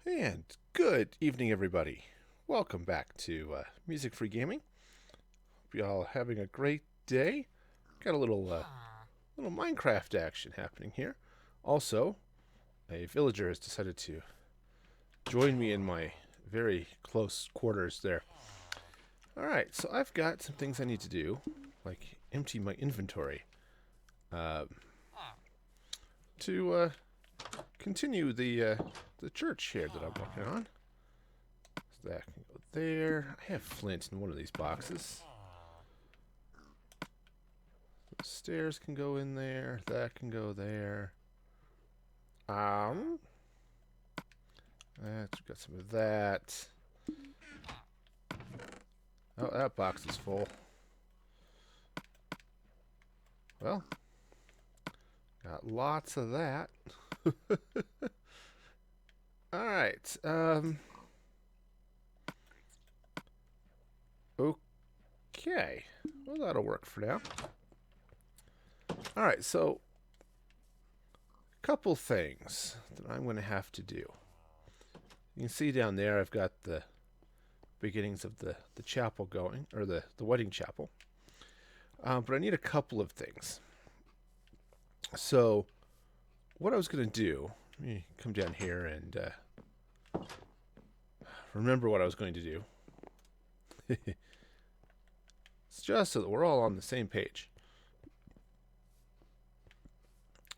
And good evening, everybody. Welcome back to Music Free Gaming. Hope you all having a great day. Got a little Minecraft action happening here. Also, a villager has decided to join me in my very close quarters there. All right, so I've got some things I need to do, like empty my inventory, uh, to continue the church here that I'm working on. So that can go there. I have flint in one of these boxes. The stairs can go in there. That can go there. Um, we've got some of that. Oh, that box is full. Well, got lots of that. All right. Okay. Well, that'll work for now. All right. So, a couple things that I'm going to have to do. You can see down there, I've got the beginnings of the chapel going, or the wedding chapel. But I need a couple of things. So, what I was going to do, let me come down here and remember what I was going to do. It's just so that we're all on the same page.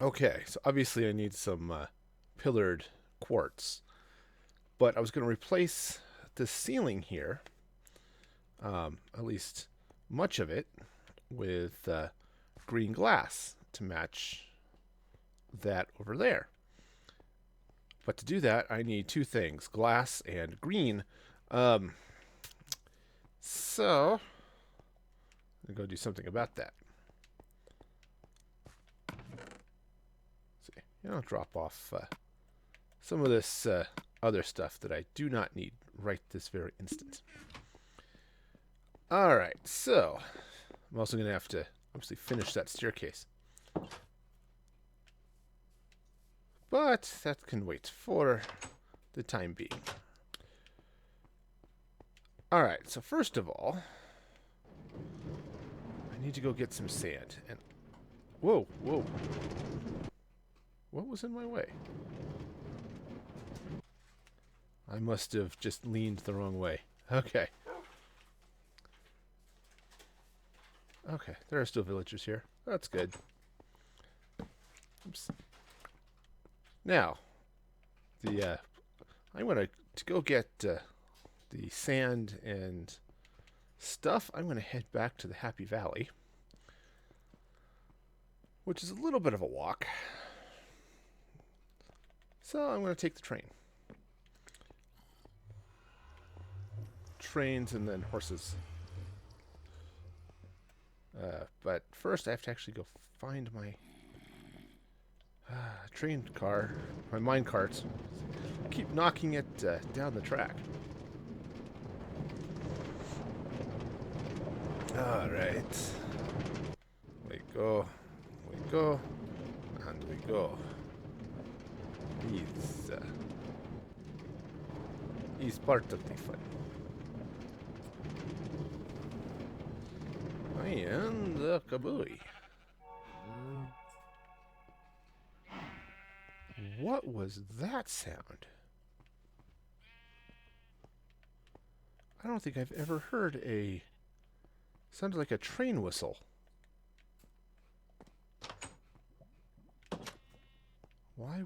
Okay, so obviously I need some pillared quartz. But I was going to replace the ceiling here, at least much of it, with green glass to match that over there. But to do that, I need two things, glass and green. Um, so, I'm going to go do something about that. See, I'll drop off some of this other stuff that I do not need right this very instant. Alright, so I'm also going to have to obviously finish that staircase. But that can wait for the time being. Alright, so first of all, I need to go get some sand. And whoa. What was in my way? I must have just leaned the wrong way. Okay. Okay, there are still villagers here. That's good. Oops. Now, I'm going to go get the sand and stuff. I'm going to head back to the Happy Valley, which is a little bit of a walk. So I'm going to take the train. Trains and then horses. But first I have to actually go find my train car, my mine carts. Keep knocking it down the track. Alright. We go, and we go. He's part of the fun. And the kabooey. What was that sound? I don't think I've ever heard a... Sounded like a train whistle. Why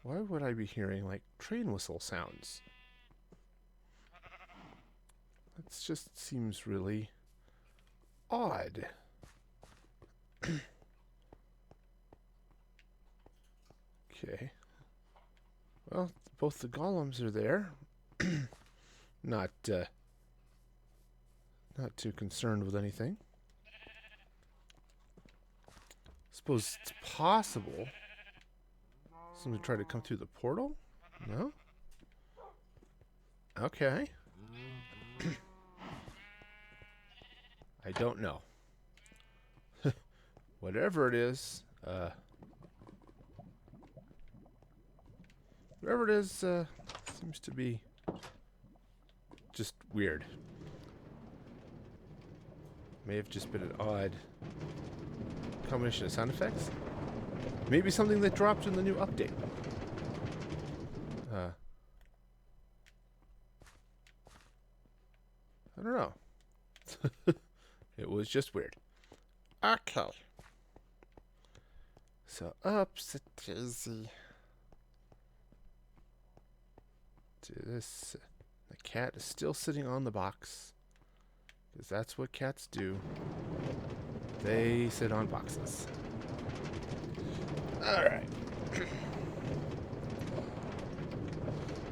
would I be hearing like train whistle sounds? That just seems really odd. Okay. Well, both the golems are there. Not too concerned with anything. Suppose it's possible someone tried to come through the portal? No? Okay. I don't know. Whatever it is, Whatever it is, seems to be just weird. May have just been an odd combination of sound effects. Maybe something that dropped in the new update. I don't know. It was just weird. Okay. So, upset daisy. To this. The cat is still sitting on the box. Because that's what cats do. They sit on boxes. Alright.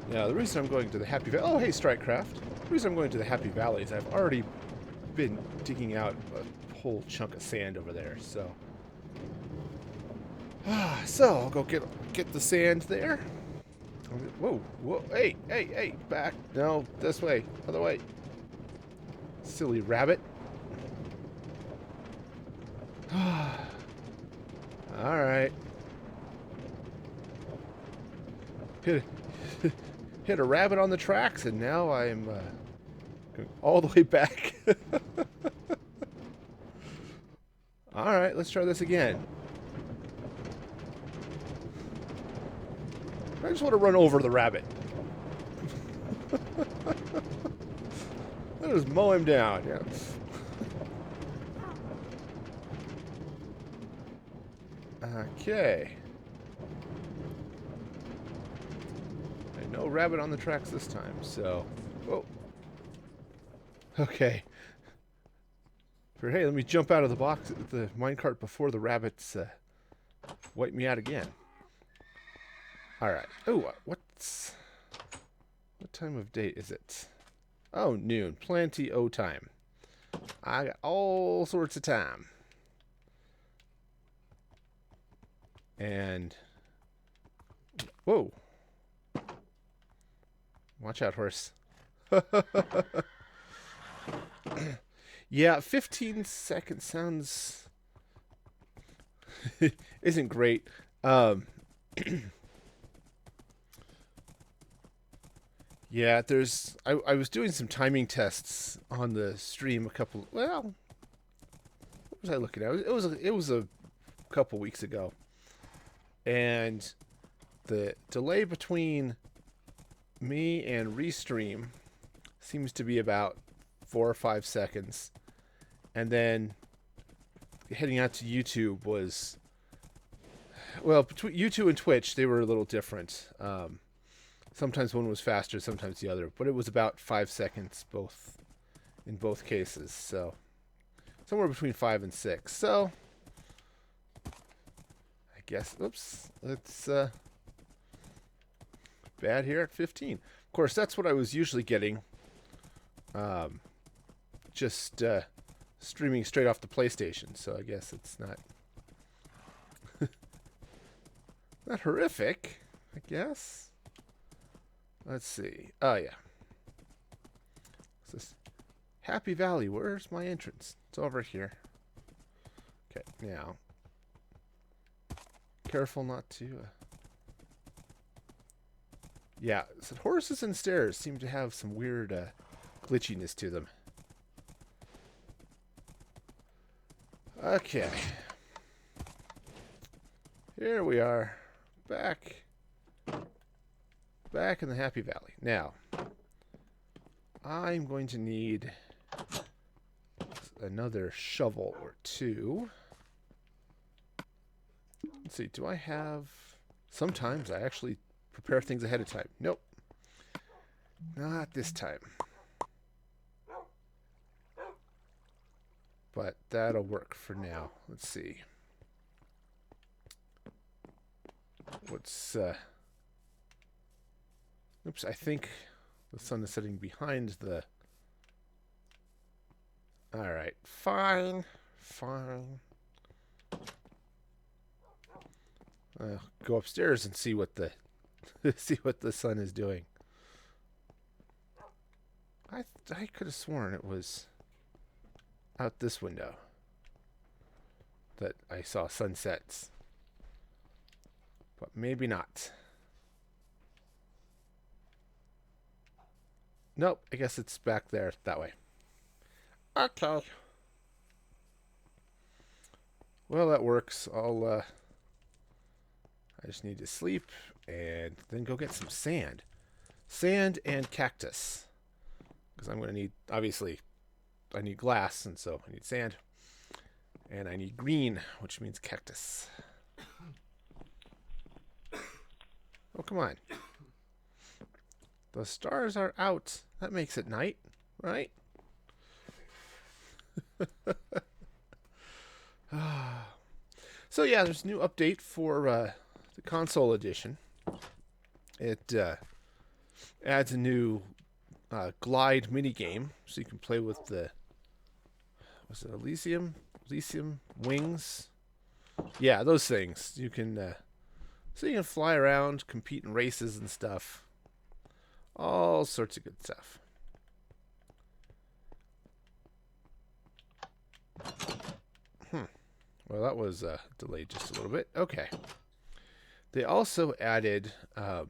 Now, the reason I'm going to the Happy Valley... Oh, hey, Strikecraft. The reason I'm going to the Happy Valley is I've already been digging out a whole chunk of sand over there, so... So, I'll go get the sand there. Whoa, whoa, hey, back. No, this way, other way. Silly rabbit. Alright. Hit a rabbit on the tracks, and now I'm going all the way back. Alright, let's try this again. I just want to run over the rabbit. I'll just mow him down, yeah. Okay. No rabbit on the tracks this time, so... Whoa. Okay. Hey, let me jump out of the box, the minecart before the rabbits wipe me out again. Alright. Oh, what time of day is it? Oh, noon. Plenty o' time. I got all sorts of time. And... Whoa. Watch out, horse. Yeah, 15 seconds sounds... isn't great. Yeah, there's... I was doing some timing tests on the stream a couple... Well, what was I looking at? It was a couple weeks ago. And the delay between me and Restream seems to be about 4 or 5 seconds. And then heading out to YouTube was... Well, between YouTube and Twitch, they were a little different. Sometimes one was faster, sometimes the other. But it was about 5 seconds in both cases. So somewhere between 5 and 6. So I guess, oops, it's bad here at 15. Of course, that's what I was usually getting. Just streaming straight off the PlayStation. So I guess it's not not horrific, I guess. Let's see. Oh, yeah. What's this? Happy Valley. Where's my entrance? It's over here. Okay, now. Careful not to... Yeah, so horses and stairs seem to have some weird glitchiness to them. Okay. Here we are. Back in the Happy Valley. Now, I'm going to need another shovel or two. Let's see, do I have... Sometimes I actually prepare things ahead of time. Nope. Not this time. But that'll work for now. Let's see. What's... Oops, I think the sun is setting behind the... Alright, fine. Go upstairs and see what the see what the sun is doing. I could have sworn it was out this window that I saw sunsets. But maybe not. Nope, I guess it's back there that way. Okay. Well, that works. I just need to sleep and then go get some sand. Sand and cactus. Because I'm going to need, obviously, I need glass, and so I need sand. And I need green, which means cactus. Oh, come on. The stars are out. That makes it night, right? So yeah, there's a new update for the console edition. It adds a new glide mini game, so you can play with the Elysium wings. Yeah, those things. You can so you can fly around, compete in races and stuff. All sorts of good stuff. Well, that was delayed just a little bit. Okay. They also added a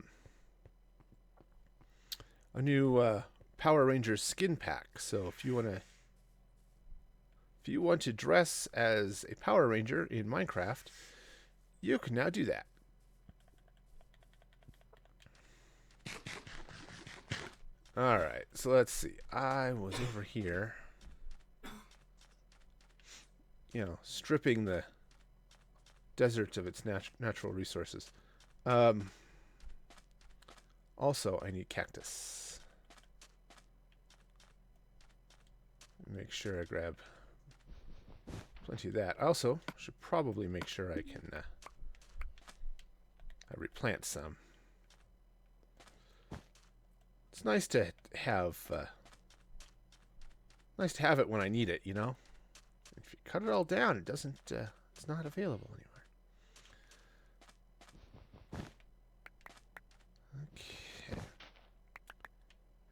new Power Rangers skin pack. So if you want to dress as a Power Ranger in Minecraft, you can now do that. All right. So let's see. I was over here, stripping the desert of its natural resources. Also, I need cactus. Make sure I grab plenty of that. I also should probably make sure I can I replant some. It's nice to have it when I need it, you know? If you cut it all down, it doesn't it's not available anymore. Okay.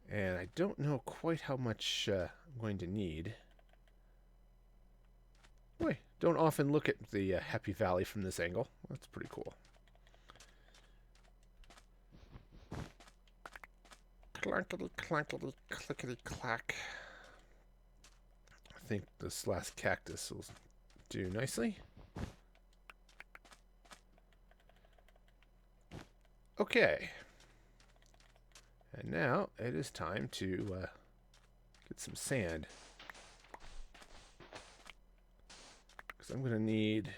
And I don't know quite how much I'm going to need. Boy, don't often look at the Happy Valley from this angle. That's pretty cool. Clankety, clankety, clickety, clack. I think this last cactus will do nicely. Okay. And now it is time to get some sand. Because I'm going to need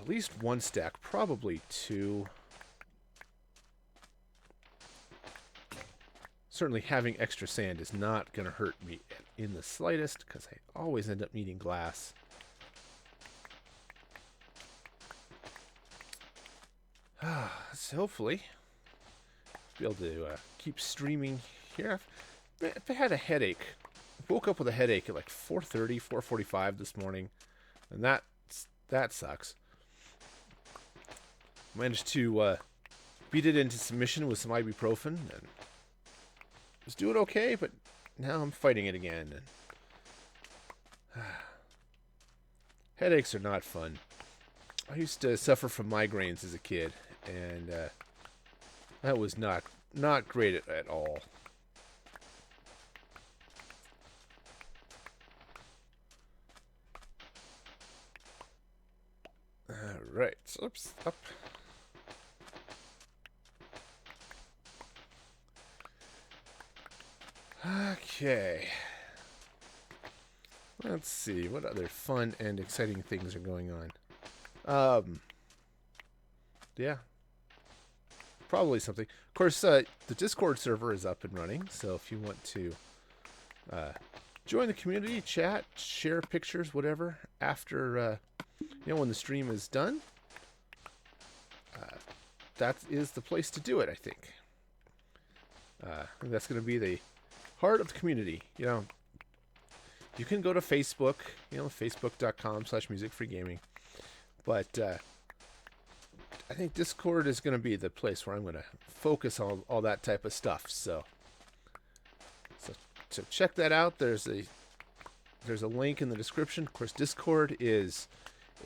at least one stack, probably two. Certainly having extra sand is not going to hurt me in the slightest, because I always end up needing glass. So hopefully be able to keep streaming here. If I had a headache, woke up with a headache at like 4:30, 4:45 this morning, and that sucks. Managed to beat it into submission with some ibuprofen, and was doing okay, but now I'm fighting it again. And headaches are not fun. I used to suffer from migraines as a kid, and that was not great at all. All right, oops, up. Okay. Let's see what other fun and exciting things are going on. Yeah. Probably something. Of course, the Discord server is up and running, so if you want to join the community, chat, share pictures, whatever, after, when the stream is done, that is the place to do it, I think. That's going to be the heart of the community. You can go to Facebook, facebook.com/musicfreegaming. But I think Discord is going to be the place where I'm going to focus on all that type of stuff. So check that out. There's a link in the description. Of course, Discord is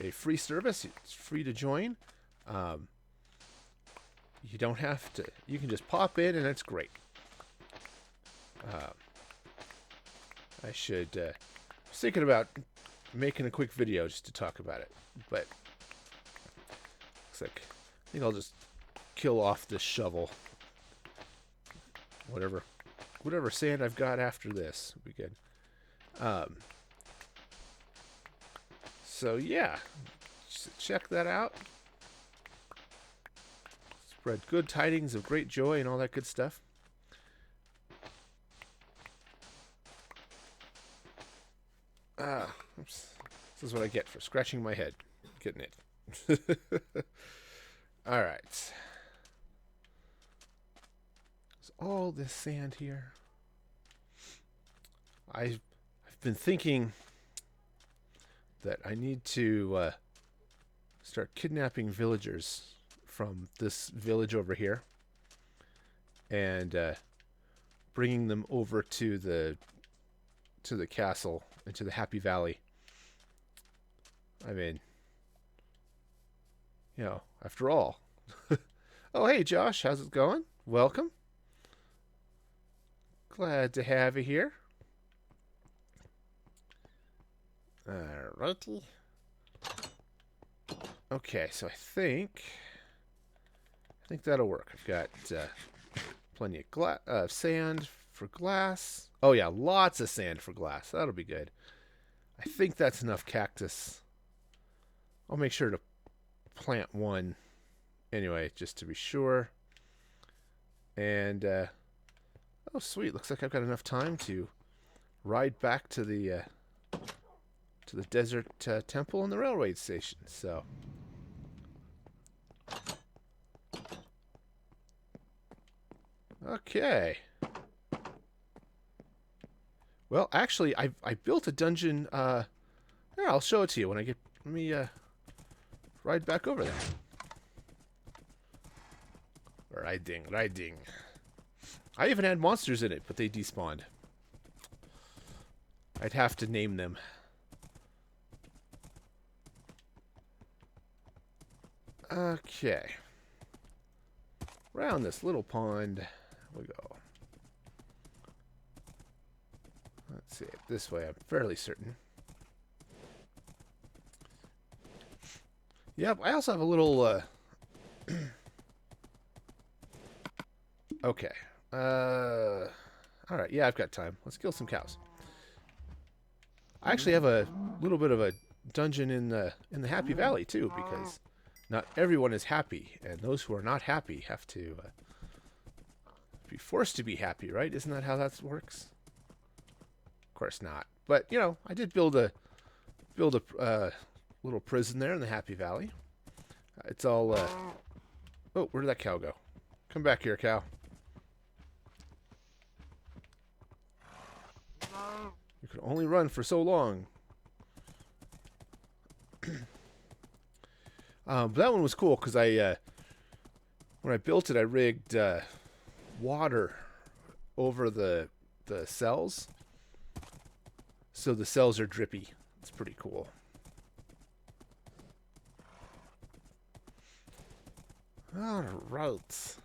a free service. It's free to join. You don't have to. You can just pop in, and it's great. I should. I was thinking about making a quick video just to talk about it, but looks like I think I'll just kill off this shovel. Whatever sand I've got after this will be good. So yeah, check that out. Spread good tidings of great joy and all that good stuff. Oops. This is what I get for scratching my head. Getting it. All right. There's all this sand here. I've been thinking that I need to start kidnapping villagers from this village over here and bringing them over to the castle and to the Happy Valley. I mean, you know, after all. Oh, hey, Josh, how's it going? Welcome. Glad to have you here. Alrighty. Okay, so I think that'll work. I've got plenty of sand for glass. Oh yeah, lots of sand for glass. That'll be good. I think that's enough cactus. I'll make sure to plant one anyway, just to be sure. And oh sweet, looks like I've got enough time to ride back to the desert temple and the railway station. So okay. Well, actually, I built a dungeon. Here, I'll show it to you when I get. Let me ride back over there. Riding. I even had monsters in it, but they despawned. I'd have to name them. Okay. Around this little pond we go. Let's see, this way I'm fairly certain. Yep, I also have a little, okay. Alright, yeah, I've got time. Let's kill some cows. I actually have a little bit of a dungeon in the Happy Valley, too, because not everyone is happy, and those who are not happy have to be forced to be happy, right? Isn't that how that works? Of course not. But, you know, I did build a little prison there in the Happy Valley. It's all, oh, where did that cow go? Come back here, cow. You can only run for so long. But that one was cool because when I built it, I rigged water over the cells, so the cells are drippy. It's pretty cool. All right.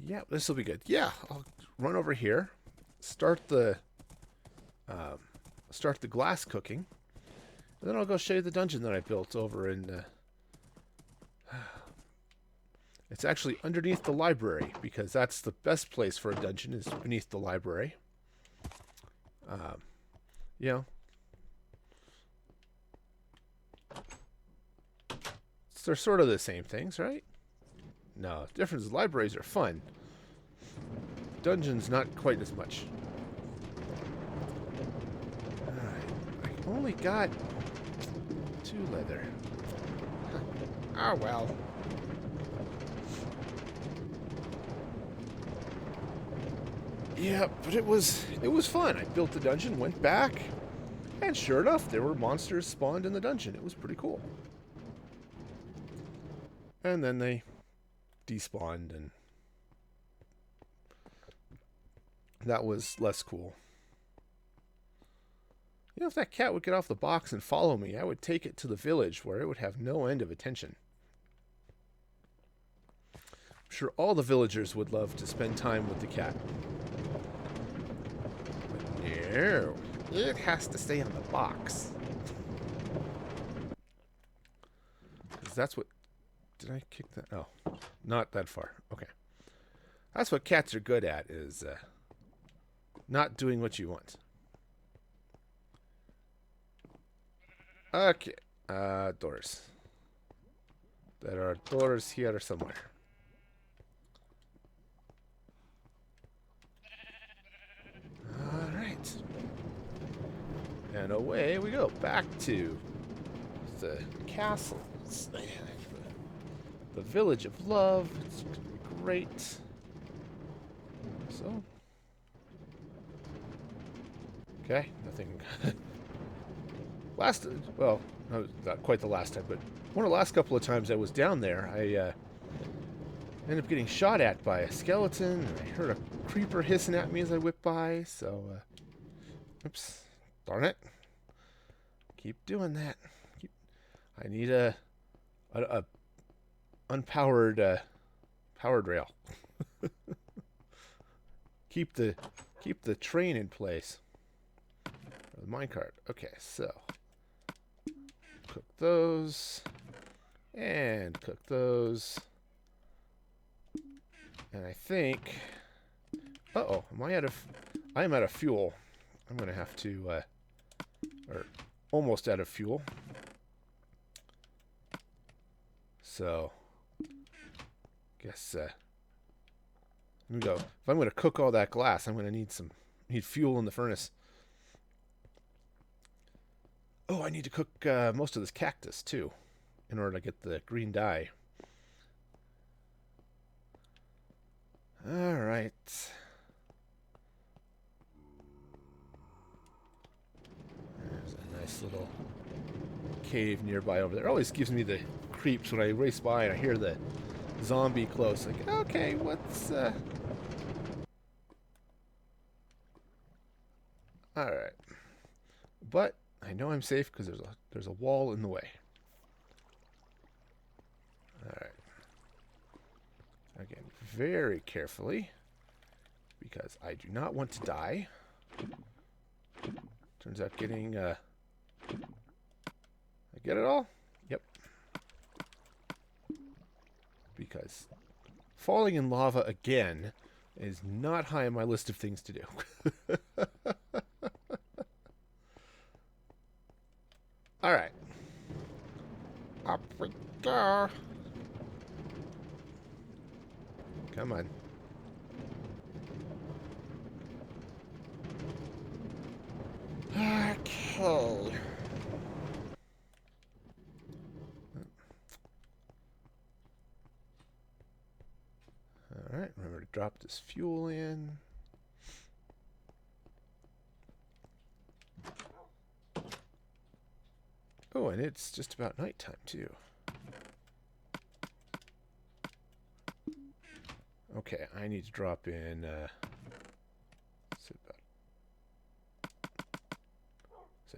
Yeah, this will be good. Yeah, I'll run over here, start the glass cooking, and then I'll go show you the dungeon that I built over in. It's actually underneath the library because that's the best place for a dungeon is beneath the library. You know, they're sort of the same things, right? No, the difference is libraries are fun. Dungeons, not quite as much. Alright, I only got 2 leather. Oh well. Yeah, but it was fun. I built the dungeon, went back, and sure enough, there were monsters spawned in the dungeon. It was pretty cool. And then they despawned, and that was less cool. You know, if that cat would get off the box and follow me, I would take it to the village where it would have no end of attention. I'm sure all the villagers would love to spend time with the cat. But no, it has to stay on the box. Because that's what... Did I kick that? Oh, not that far. Okay. That's what cats are good at, is not doing what you want. Okay. Doors. There are doors here somewhere. Alright. And away we go. Back to the castles. The village of love. It's going to be great. So. Okay. Nothing. Well, not quite the last time, but one of the last couple of times I was down there, I ended up getting shot at by a skeleton, and I heard a creeper hissing at me as I whipped by, so, oops, darn it. Keep doing that. I need a unpowered, powered rail. keep the train in place. The minecart. Okay, so cook those and cook those, and I think. Uh-oh, I am out of fuel. I'm gonna have to, or almost out of fuel. So, guess let me go. If I'm gonna cook all that glass, I'm gonna need fuel in the furnace. Oh, I need to cook most of this cactus, too, in order to get the green dye. Alright. There's a nice little cave nearby over there. It always gives me the creeps when I race by and I hear the zombie close. Like, okay, what's... Alright. But... I know I'm safe because there's a wall in the way. Alright. Again, very carefully, because I do not want to die. Turns out getting, I get it all? Yep. Because falling in lava again is not high on my list of things to do. Alright. Up we go. Come on. Okay. Alright, remember to drop this fuel in. Oh, and it's just about nighttime, too. Okay, I need to drop in, so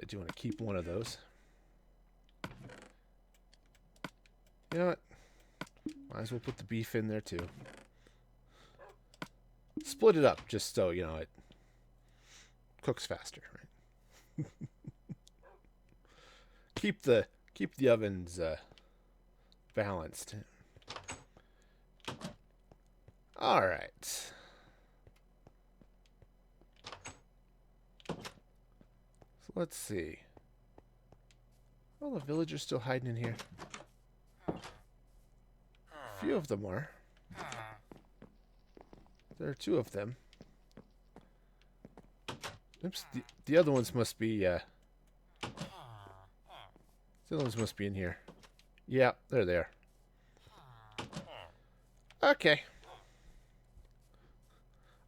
I do want to keep one of those. You know what? Might as well put the beef in there, too. Split it up, just so, you know, it cooks faster, right? Keep the ovens balanced. All right. So let's see. All the villagers still hiding in here. A few of them are. There are two of them. Oops. The other ones must be. The other ones must be in here. Yeah, they're there. Okay.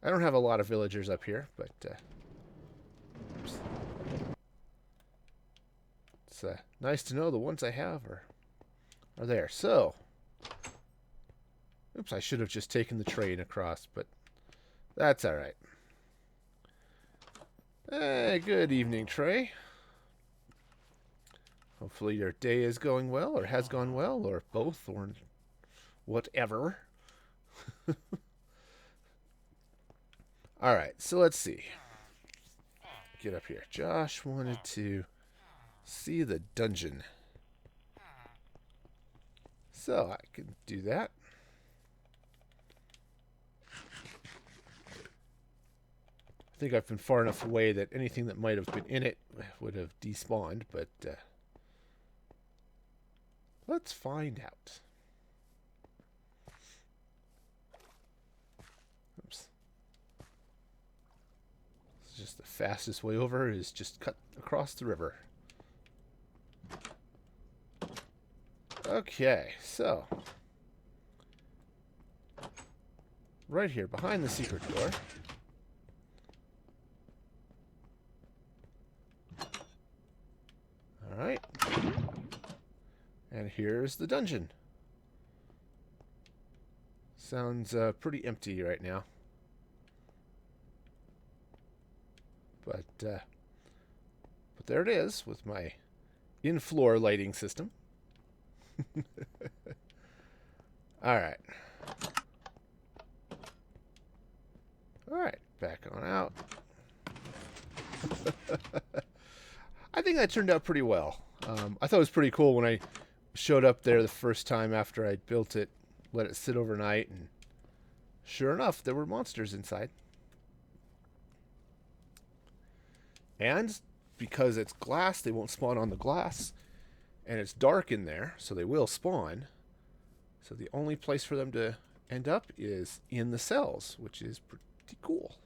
I don't have a lot of villagers up here, but it's nice to know the ones I have are there. So, oops, I should have just taken the train across, but that's all right. Hey, good evening, Trey. Hopefully your day is going well, or has gone well, or both, or whatever. Alright, so let's see. Get up here. Josh wanted to see the dungeon. So I can do that. I think I've been far enough away that anything that might have been in it would have despawned, but let's find out. Oops. It's just the fastest way over is just cut across the river. Okay, so right here behind the secret door. Alright. And here's the dungeon. Sounds pretty empty right now. But there it is with my in-floor lighting system. Alright. Alright, back on out. I think that turned out pretty well. I thought it was pretty cool when I showed up there the first time after I built it, let it sit overnight, and sure enough, there were monsters inside. And because it's glass, they won't spawn on the glass. And it's dark in there, so they will spawn. So the only place for them to end up is in the cells, which is pretty cool.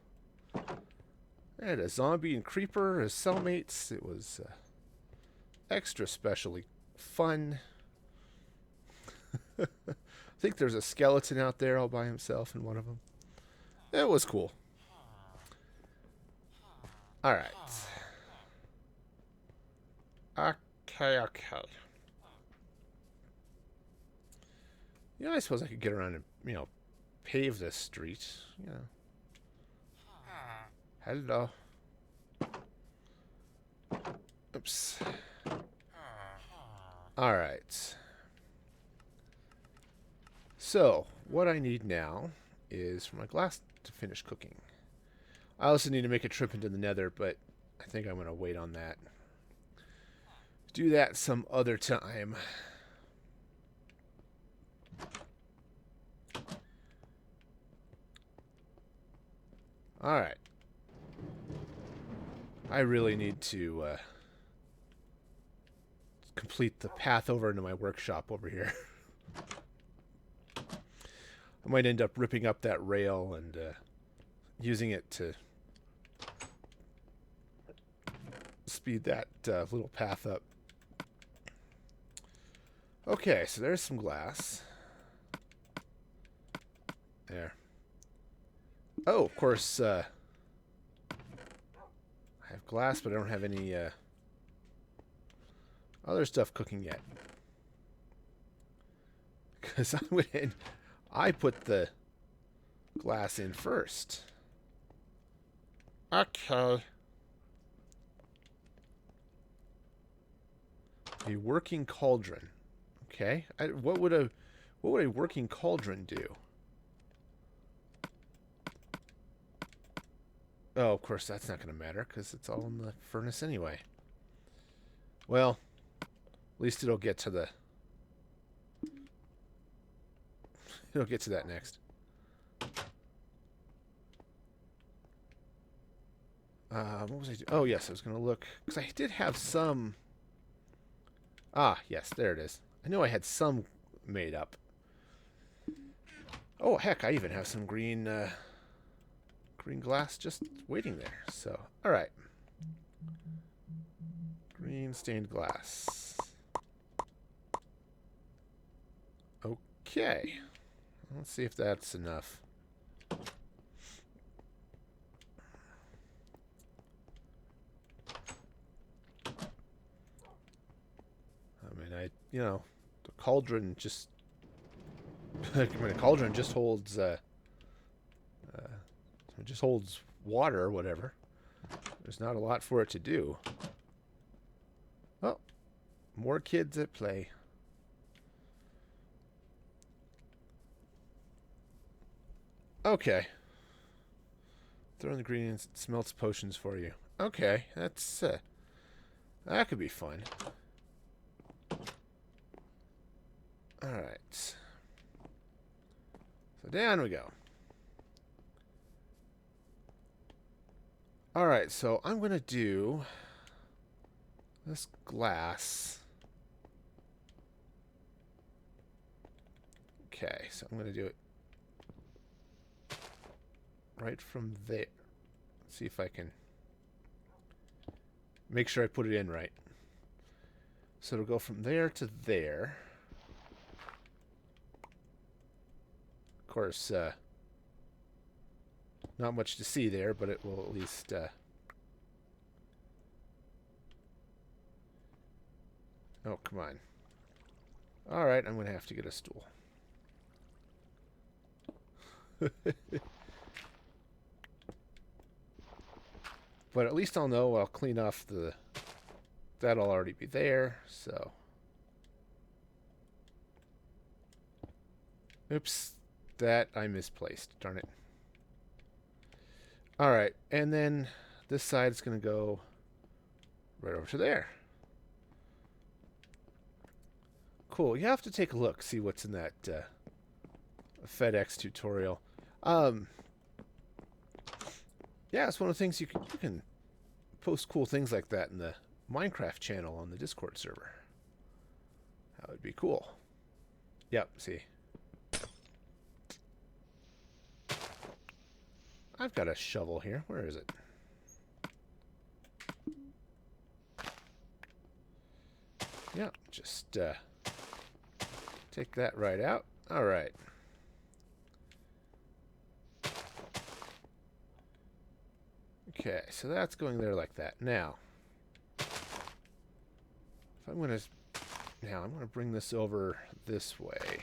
I had a zombie and creeper as cellmates. It was extra specially fun. I think there's a skeleton out there all by himself in one of them. It was cool. Alright. Okay. You know, I suppose I could get around and, pave this street. Hello. Oops. Alright. So, what I need now is for my glass to finish cooking. I also need to make a trip into the Nether, but I think I'm going to wait on that. Do that some other time. Alright. I really need to complete the path over into my workshop over here. I might end up ripping up that rail and using it to speed that little path up. Okay, so there's some glass. There. Oh, of course, I have glass, but I don't have any other stuff cooking yet. Because I put the glass in first. Okay. A working cauldron. Okay. What would a working cauldron do? Oh, of course, that's not going to matter because it's all in the furnace anyway. Well, at least it'll get to the... It'll get to that next. What was I doing? Oh, yes, I was going to look... Because I did have some... Ah, yes, there it is. I knew I had some made up. Oh, heck, I even have some green glass just waiting there. So, all right. Green stained glass. Okay. Let's see if that's enough. The cauldron just... I mean, a cauldron just holds... it just holds water or whatever. There's not a lot for it to do. Oh. More kids at play. Okay. Throw in the ingredients. It smelts potions for you. Okay, that's that could be fun. All right. So down we go. All right, so I'm gonna do this glass. Okay, so I'm gonna do it right from there. Let's see if I can make sure I put it in right. So it'll go from there to there. Of course, not much to see there, but it will at least... Oh, come on. Alright, I'm going to have to get a stool. But at least I'll know I'll clean off the... That'll already be there, so... Oops. That I misplaced. Darn it. Alright, and then this side is going to go right over to there. Cool. You have to take a look, see what's in that FedEx tutorial. Yeah, it's one of the things you can post cool things like that in the Minecraft channel on the Discord server. That would be cool. Yep, see. I've got a shovel here. Where is it? Yeah, just take that right out. All right. Okay, so that's going there like that. Now, if I'm going to... Now, I'm going to bring this over this way.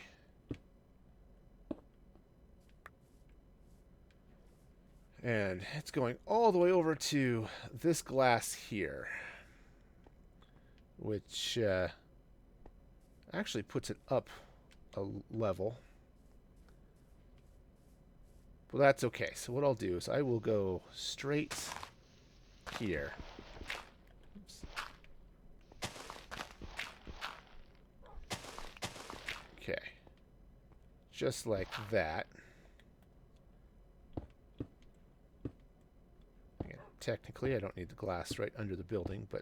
And it's going all the way over to this glass here. Which actually puts it up a level. Well, that's okay. So what I'll do is I will go straight here. Oops. Okay. Just like that. Again, technically, I don't need the glass right under the building, but...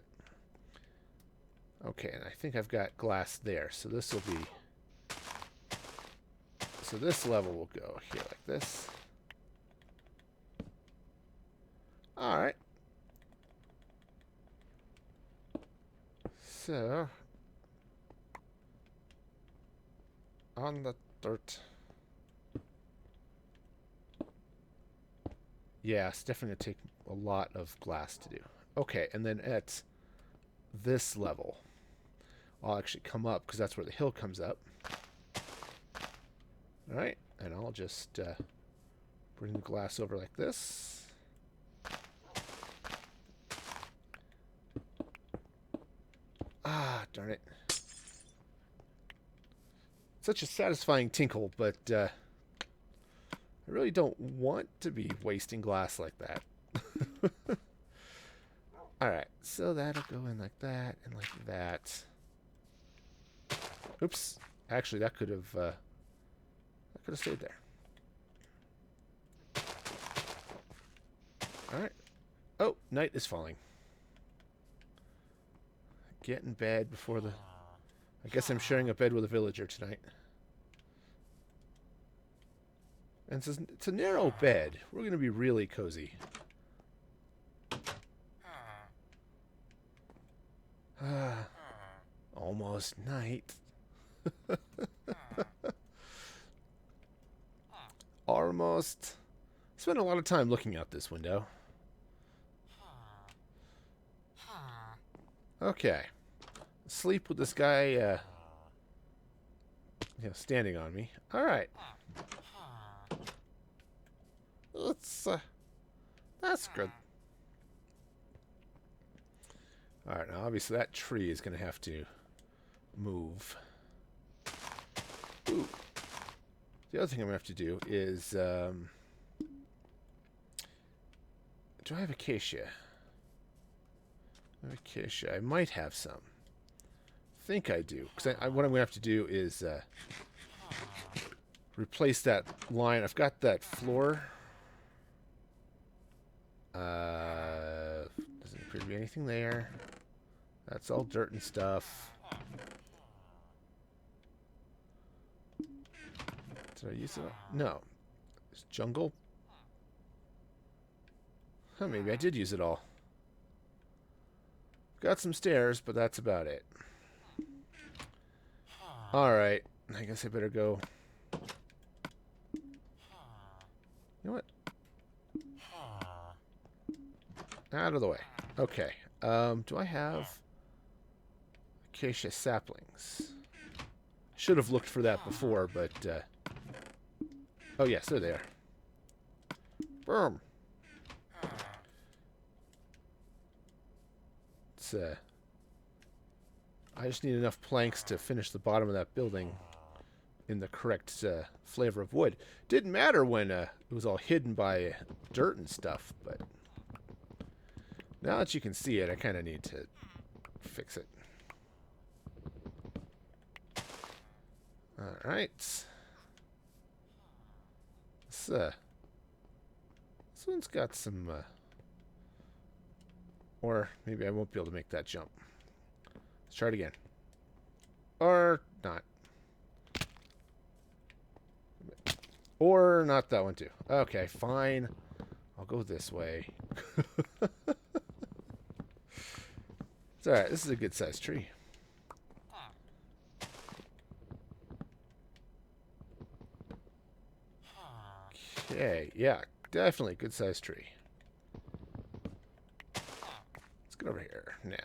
Okay, and I think I've got glass there, so this will be... So this level will go here like this. Alright. So... On the dirt. Yeah, it's definitely going to take a lot of glass to do. Okay, and then at this level... I'll actually come up, because that's where the hill comes up. Alright, and I'll just bring the glass over like this. Ah, darn it. Such a satisfying tinkle, but I really don't want to be wasting glass like that. Alright, so that'll go in like that, and like that. Oops. Actually, that could have stayed there. Alright. Oh, night is falling. Get in bed before the... I guess I'm sharing a bed with a villager tonight. And it's a narrow bed. We're going to be really cozy. Almost night. Almost. Spent a lot of time looking out this window. Okay. Sleep with this guy, standing on me. Alright. That's good. Alright, now obviously that tree is going to have to move. Ooh. The other thing I'm going to have to do is... do I have acacia? Acacia. I might have some. I think I do. Because what I'm going to have to do is replace that line. I've got that floor. Doesn't appear to be anything there. That's all dirt and stuff. Did I use it all? No. It's jungle. Huh, maybe I did use it all. Got some stairs, but that's about it. Alright. I guess I better go. You know what? Out of the way. Okay. Do I have acacia saplings? Should have looked for that before, but... oh, yes, there they are. Boom. It's, I just need enough planks to finish the bottom of that building in the correct flavor of wood. Didn't matter when it was all hidden by dirt and stuff, but now that you can see it, I kind of need to fix it. Alright. This one's got some... or maybe I won't be able to make that jump. Let's try it again. Or not. Or not that one too. Okay, fine. I'll go this way. It's alright, this is a good sized tree. Okay, yeah, definitely good sized tree. Let's get over here now.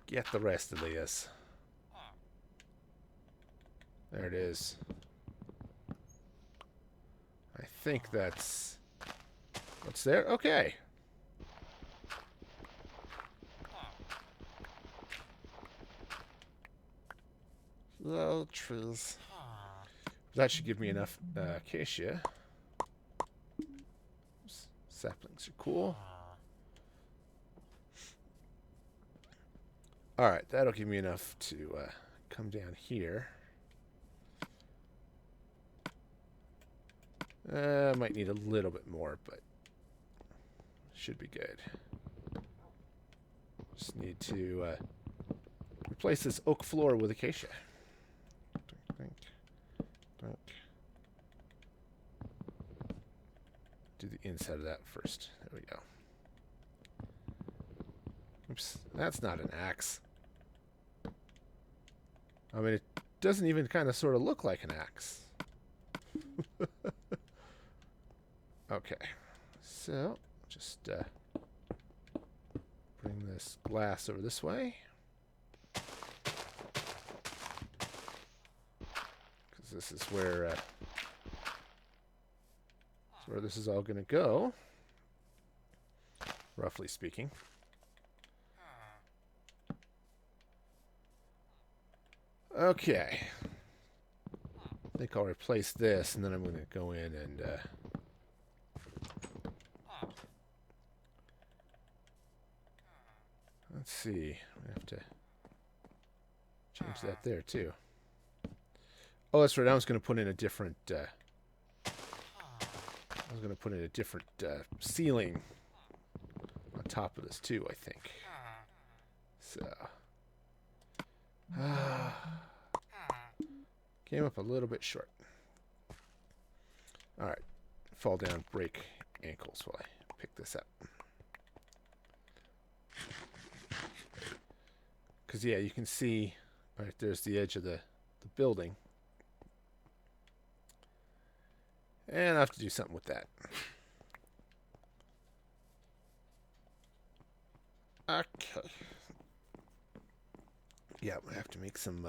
Get the rest of this. There it is. I think that's what's there. Okay. Little trees. That should give me enough acacia. Saplings are cool. Alright, that'll give me enough to come down here. I might need a little bit more, but should be good. Just need to replace this oak floor with acacia. Do the inside of that first. There we go. Oops, that's not an axe. I mean, it doesn't even kind of sort of look like an axe. Okay, so just bring this glass over this way. Because this is where this is all going to go, roughly speaking. Okay. I think I'll replace this, and then I'm going to go in and... let's see. I have to change that there, too. Oh, that's right. I was going to put in a different... I was going to put in a different ceiling on top of this, too, I think. So... came up a little bit short. Alright. Fall down, break ankles while I pick this up. Because, yeah, you can see, right there's the edge of the building. And I have to do something with that. Okay. Yeah, I have to make some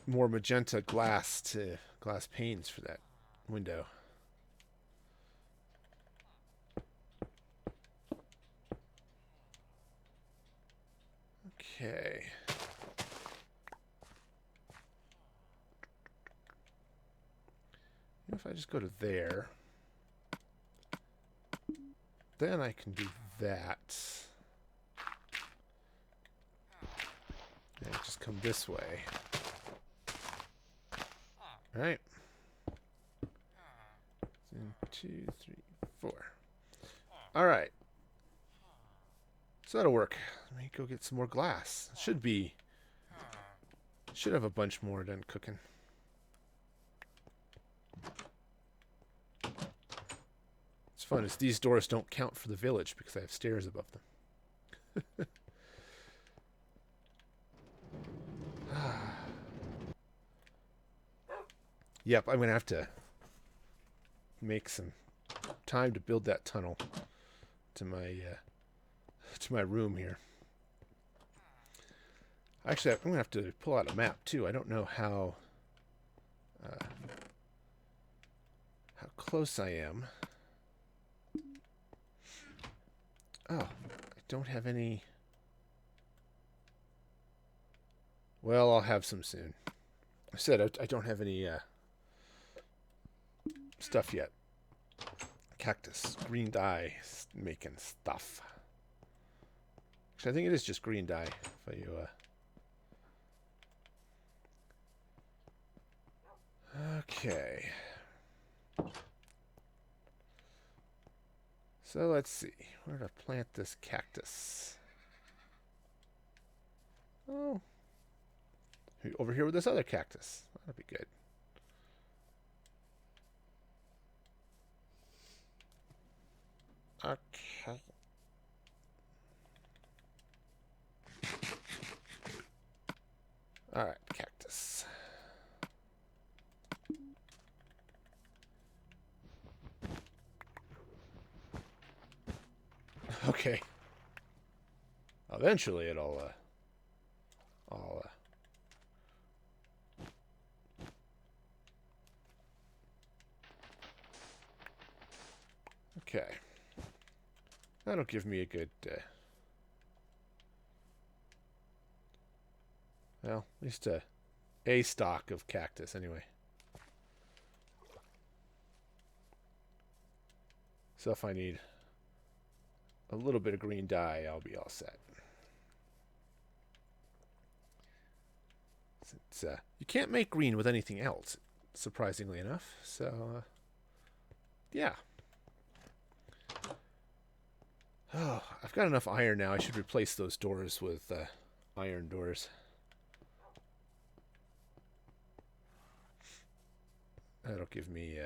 more magenta glass panes for that window. Okay. If I just go to there, then I can do that. And just come this way. All right. 1, 2, 3, 4. All right. So that'll work. Let me go get some more glass. Should have a bunch more done cooking. What's fun is these doors don't count for the village because I have stairs above them. Yep, I'm going to have to make some time to build that tunnel to my room here. Actually, I'm going to have to pull out a map too. I don't know how close I am. Oh, I don't have any. Well, I'll have some soon. I said I don't have any stuff yet. Cactus, green dye, making stuff. Actually, I think it is just green dye. If okay. So let's see. Where to plant this cactus? Oh. Over here with this other cactus. That'll be good. Okay. Alright, cactus. Okay. Eventually it'll okay. That'll give me a good well, at least a stock of cactus anyway. So if I need a little bit of green dye, I'll be all set. It's, you can't make green with anything else, surprisingly enough. So, yeah. Oh, I've got enough iron now. I should replace those doors with iron doors. That'll give me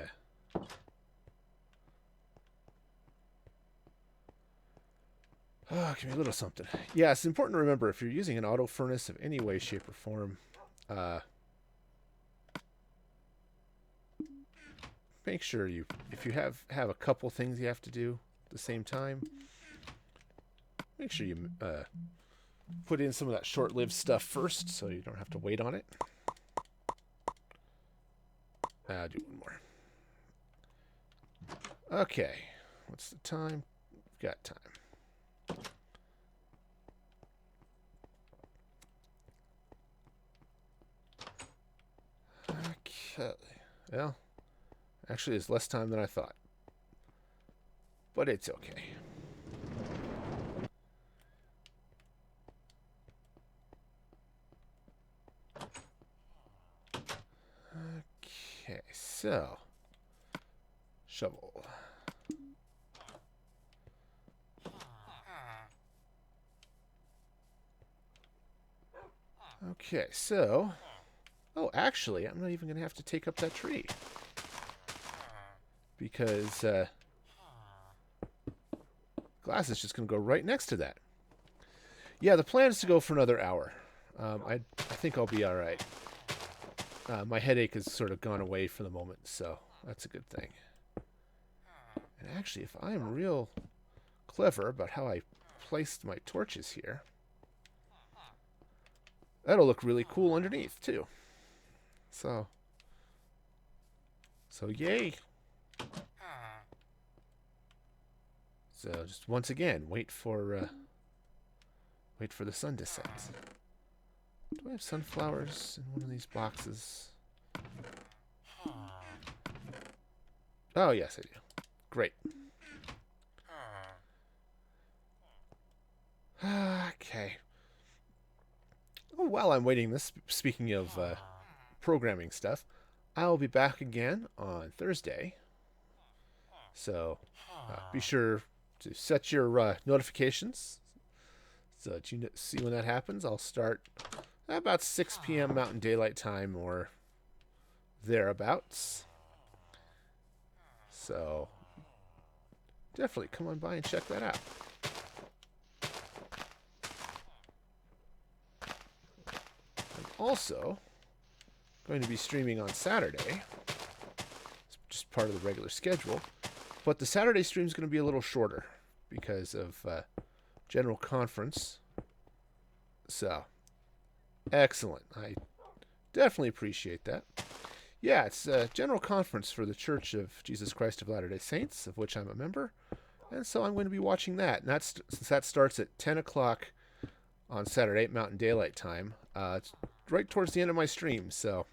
give me a little something. Yeah, it's important to remember if you're using an auto furnace of any way, shape, or form, make sure if you have a couple things you have to do at the same time, make sure you put in some of that short-lived stuff first so you don't have to wait on it. I'll do one more. Okay. What's the time? We've got time. Okay. Well, actually, it's less time than I thought. But it's okay. Okay, so shovel. Okay, so oh, actually, I'm not even going to have to take up that tree because glass is just going to go right next to that. Yeah, the plan is to go for another hour. I think I'll be all right. My headache has sort of gone away for the moment, so that's a good thing. And actually, if I'm real clever about how I placed my torches here, that'll look really cool underneath, too. So yay. So just once again, wait for Wait for the sun to set. Do I have sunflowers in one of these boxes? Oh, yes, I do. Great. Okay. Oh, while I'm waiting this, speaking of programming stuff, I'll be back again on Thursday. So be sure to set your notifications so that you see when that happens. I'll start about 6 p.m. Mountain Daylight Time or thereabouts. So definitely come on by and check that out. I'm also going to be streaming on Saturday. It's just part of the regular schedule. But the Saturday stream is going to be a little shorter because of General Conference. So, excellent. I definitely appreciate that. Yeah, it's General Conference for the Church of Jesus Christ of Latter-day Saints, of which I'm a member. And so I'm going to be watching that. And since that starts at 10 o'clock on Saturday, Mountain Daylight Time, it's right towards the end of my stream. So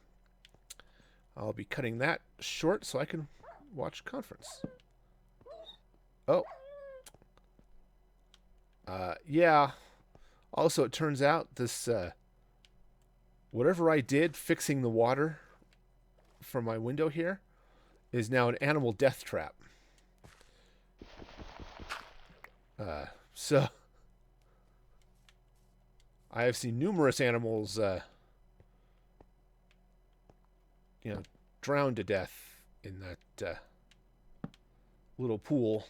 I'll be cutting that short so I can watch conference. Oh. Yeah. Also, it turns out this, whatever I did fixing the water from my window here is now an animal death trap. So I have seen numerous animals, drowned to death in that little pool.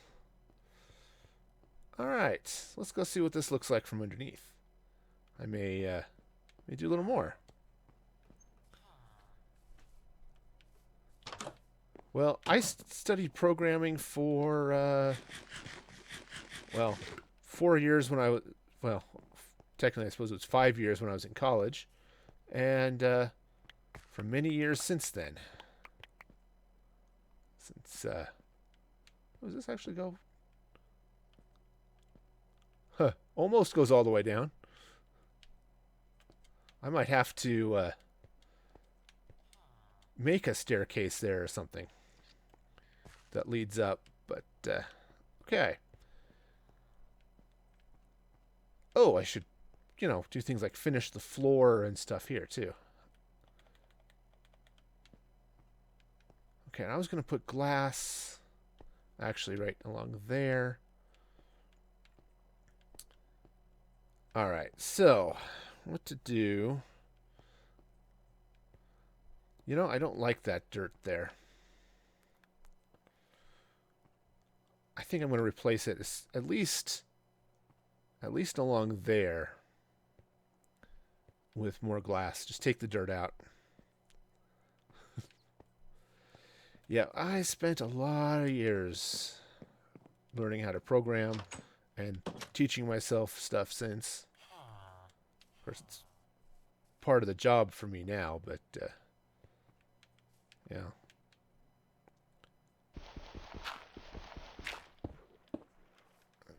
All right, let's go see what this looks like from underneath. I may do a little more. Well, I studied programming for 4 years when I was, technically I suppose it was 5 years when I was in college, and for many years since then. Since does this actually go? Huh, almost goes all the way down. I might have to make a staircase there or something that leads up, but okay. Oh, I should, do things like finish the floor and stuff here too. Okay, and I was going to put glass actually right along there. All right, so what to do? I don't like that dirt there. I think I'm going to replace it at least along there with more glass. Just take the dirt out. Yeah, I spent a lot of years learning how to program and teaching myself stuff since. Of course, it's part of the job for me now, but yeah.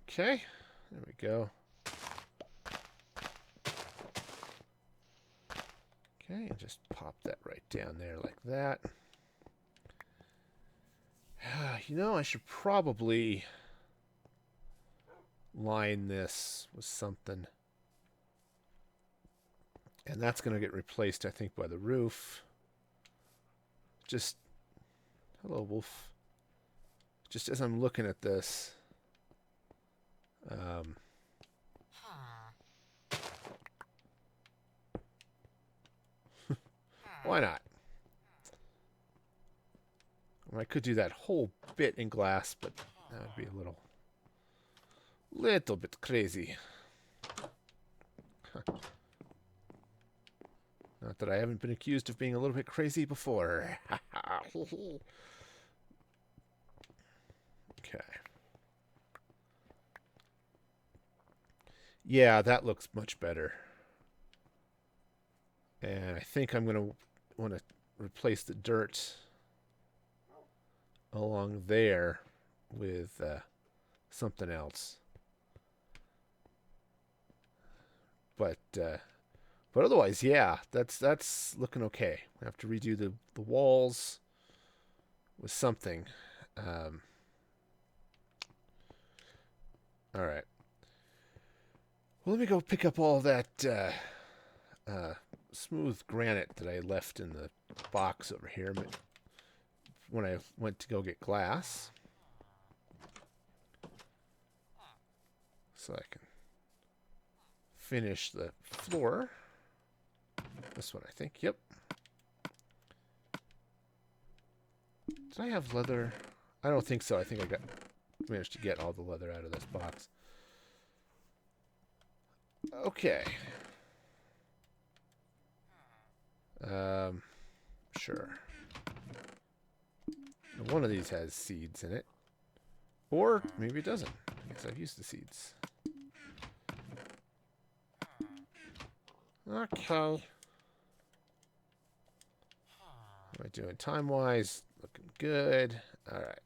Okay, there we go. Okay, and just pop that right down there like that. I should probably line this with something. And that's going to get replaced, I think, by the roof. Just, hello, wolf. Just as I'm looking at this, why not? I could do that whole bit in glass, but that would be a little bit crazy. Not that I haven't been accused of being a little bit crazy before. Okay. Yeah, that looks much better. And I think I'm going to want to replace the dirt along there with something else. but otherwise, yeah, that's looking okay. I have to redo the walls with something. Um, all right. Well, let me go pick up all that smooth granite that I left in the box over here when I went to go get glass. So I can finish the floor. This one, I think. Yep. Did I have leather? I don't think so. I think I managed to get all the leather out of this box. Okay. Sure. One of these has seeds in it. Or maybe it doesn't. I guess I've used the seeds. Okay. How am I doing time-wise? Looking good. All right.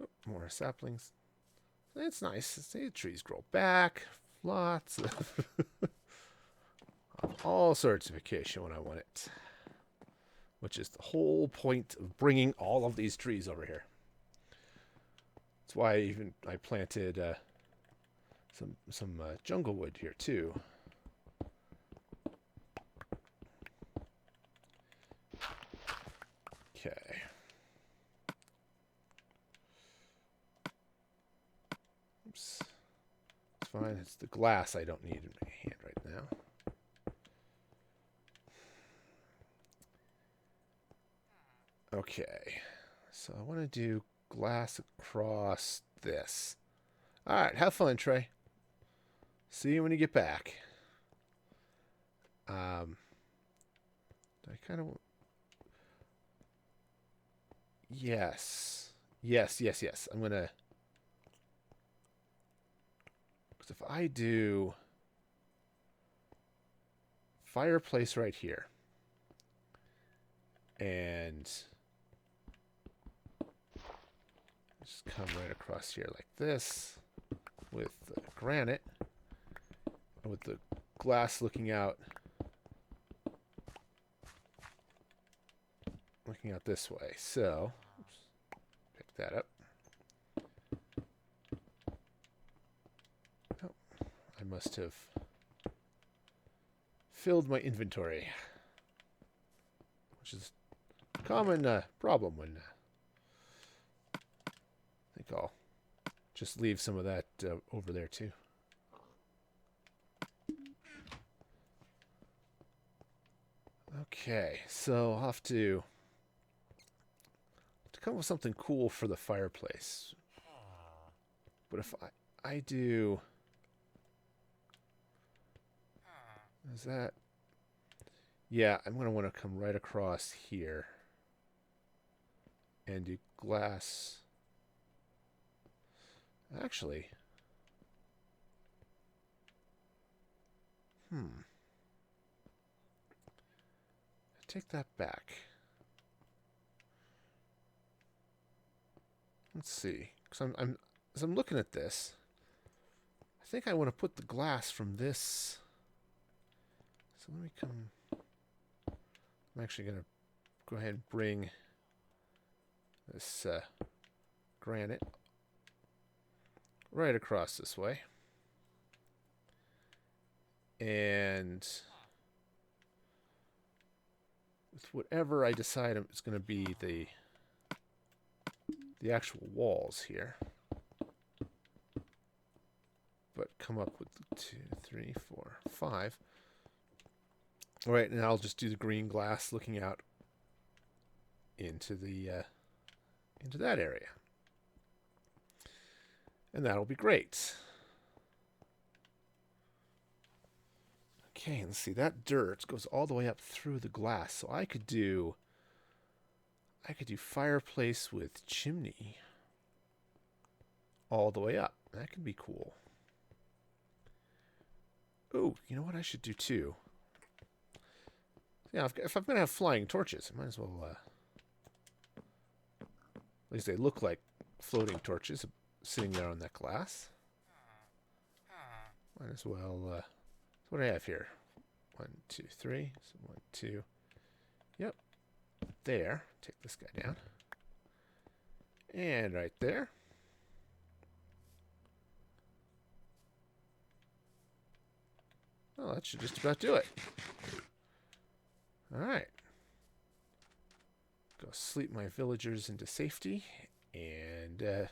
Oh, more saplings. It's nice. See, the trees grow back. Lots of all sorts of vacation when I want it. Which is the whole point of bringing all of these trees over here. That's why I planted some jungle wood here too. Okay. Oops. It's fine. It's the glass I don't need in my hand right now. Okay. So I want to do glass across this. All right. Have fun, Trey. See you when you get back. I kind of... Yes. Yes. I'm going to... Because if I do... Fireplace right here. And... Just come right across here like this. With the granite. And with the glass looking out this way. So, oops, pick that up. Oh, I must have filled my inventory, which is a common problem when I think I'll just leave some of that over there too. Okay, so I'll have to come up with something cool for the fireplace. But if I do... Is that... Yeah, I'm going to want to come right across here. And do glass... Actually... Take that back. Let's see. Because as I'm looking at this, I think I want to put the glass from this. So let me come... I'm actually going to go ahead and bring this granite right across this way. And with whatever I decide it's going to be the actual walls here. But come up with 2, 3, 4, 5. All right, and I'll just do the green glass looking out into into that area. And that'll be great. Okay, let's see. That dirt goes all the way up through the glass. So I could do fireplace with chimney all the way up. That could be cool. Oh, you know what I should do too? Yeah, if I'm going to have flying torches, I might as well... at least they look like floating torches. sitting there on that glass. Might as well, what do I have here? 1, 2, 3. So 1, 2. Yep. There. Take this guy down. And right there. Well, that should just about do it. Alright. Go sleep my villagers into safety. And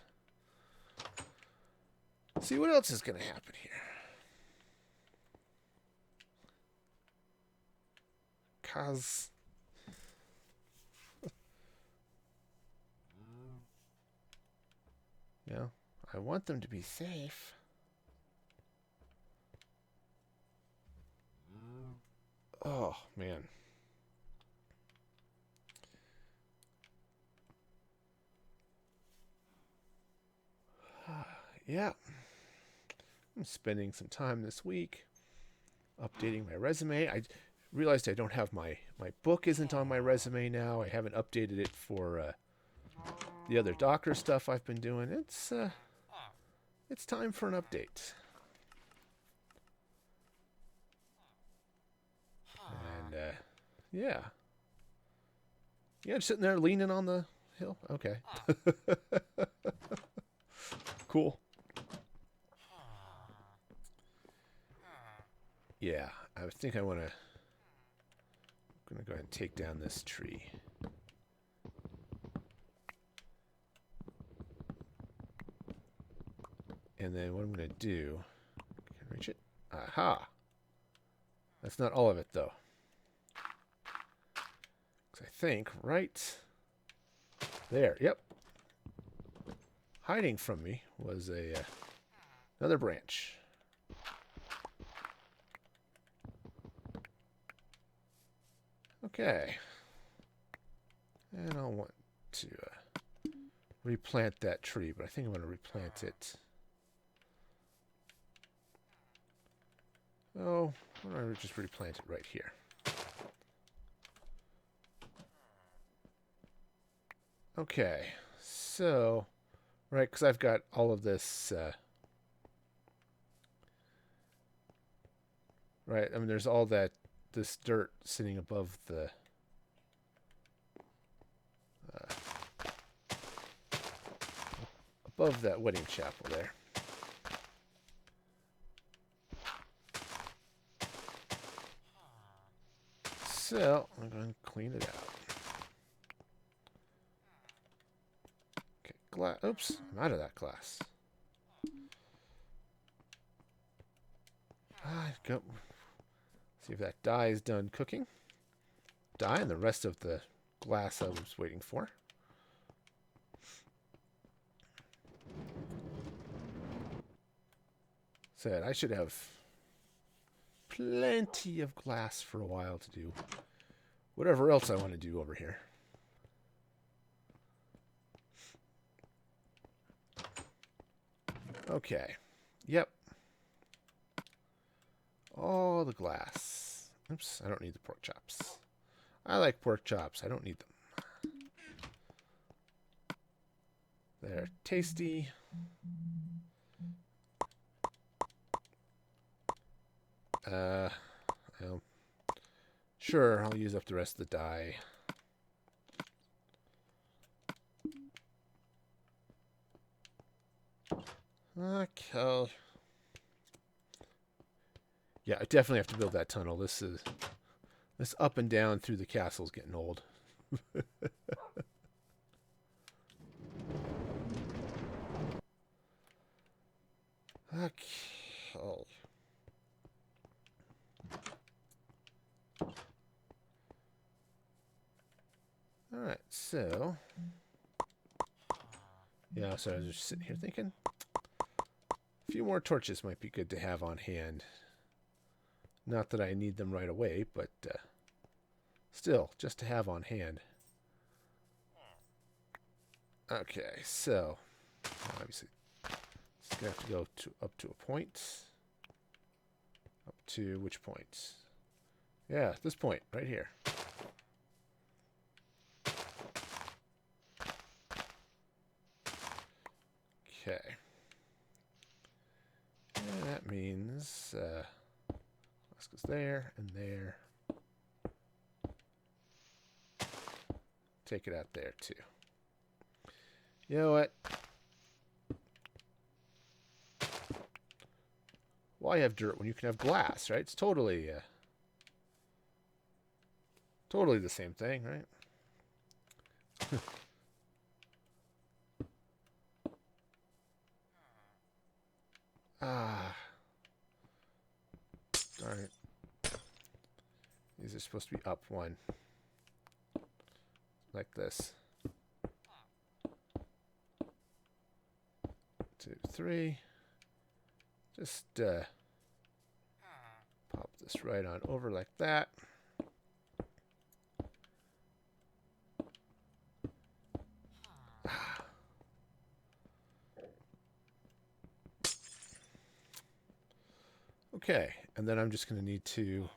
see what else is going to happen here. Cause no, I want them to be safe. Oh man. Yeah. I'm spending some time this week updating my resume. I realized I don't have my book isn't on my resume now. I haven't updated it for the other Docker stuff I've been doing. It's time for an update. And yeah. Yeah, I'm sitting there leaning on the hill. Okay. Cool. Yeah, I think I'm gonna go ahead and take down this tree. And then what I'm gonna do, can I reach it? Aha! That's not all of it though. 'Cause I think right there, yep. Hiding from me was another branch. Okay. And I'll want to replant that tree, but I think I'm going to replant it. Oh, why don't I just replant it right here? Okay, so, right, because I've got all of this, right, I mean, there's all this dirt sitting above the, above that wedding chapel there. So, I'm going to clean it out. Oops, I'm out of that glass. Go. See if that dye is done cooking. Dye and the rest of the glass I was waiting for. Said I should have plenty of glass for a while to do whatever else I want to do over here. Okay. Yep. All the glass. Oops, I don't need the pork chops. I like pork chops. I don't need them. They're tasty. Well, sure, I'll use up the rest of the dye. Okay. Yeah, I definitely have to build that tunnel. This up and down through the castle is getting old. Okay. Alright, so... Yeah, so I was just sitting here thinking... A few more torches might be good to have on hand. Not that I need them right away, but... still, just to have on hand. Okay, so... Obviously, it's going to have to go up to a point. Up to which point? Yeah, this point, right here. Okay. And that means this goes there and there. Take it out there too. You know what? Why have dirt when you can have glass, right? It's totally totally the same thing, right? Ah. Darn it. These are supposed to be up one. Like this. 2, 3. Just pop this right on over like that. Okay, and then I'm just going to need to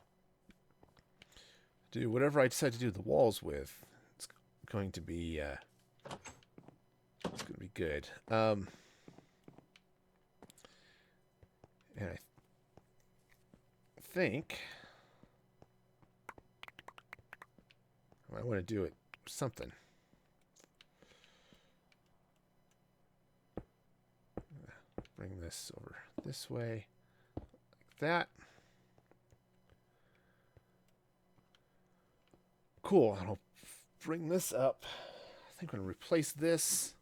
do whatever I decide to do the walls with. It's going to be good. And I think I want to do it something. Bring this over this way, like that. Cool. And I'll bring this up. I think I'm going to replace this,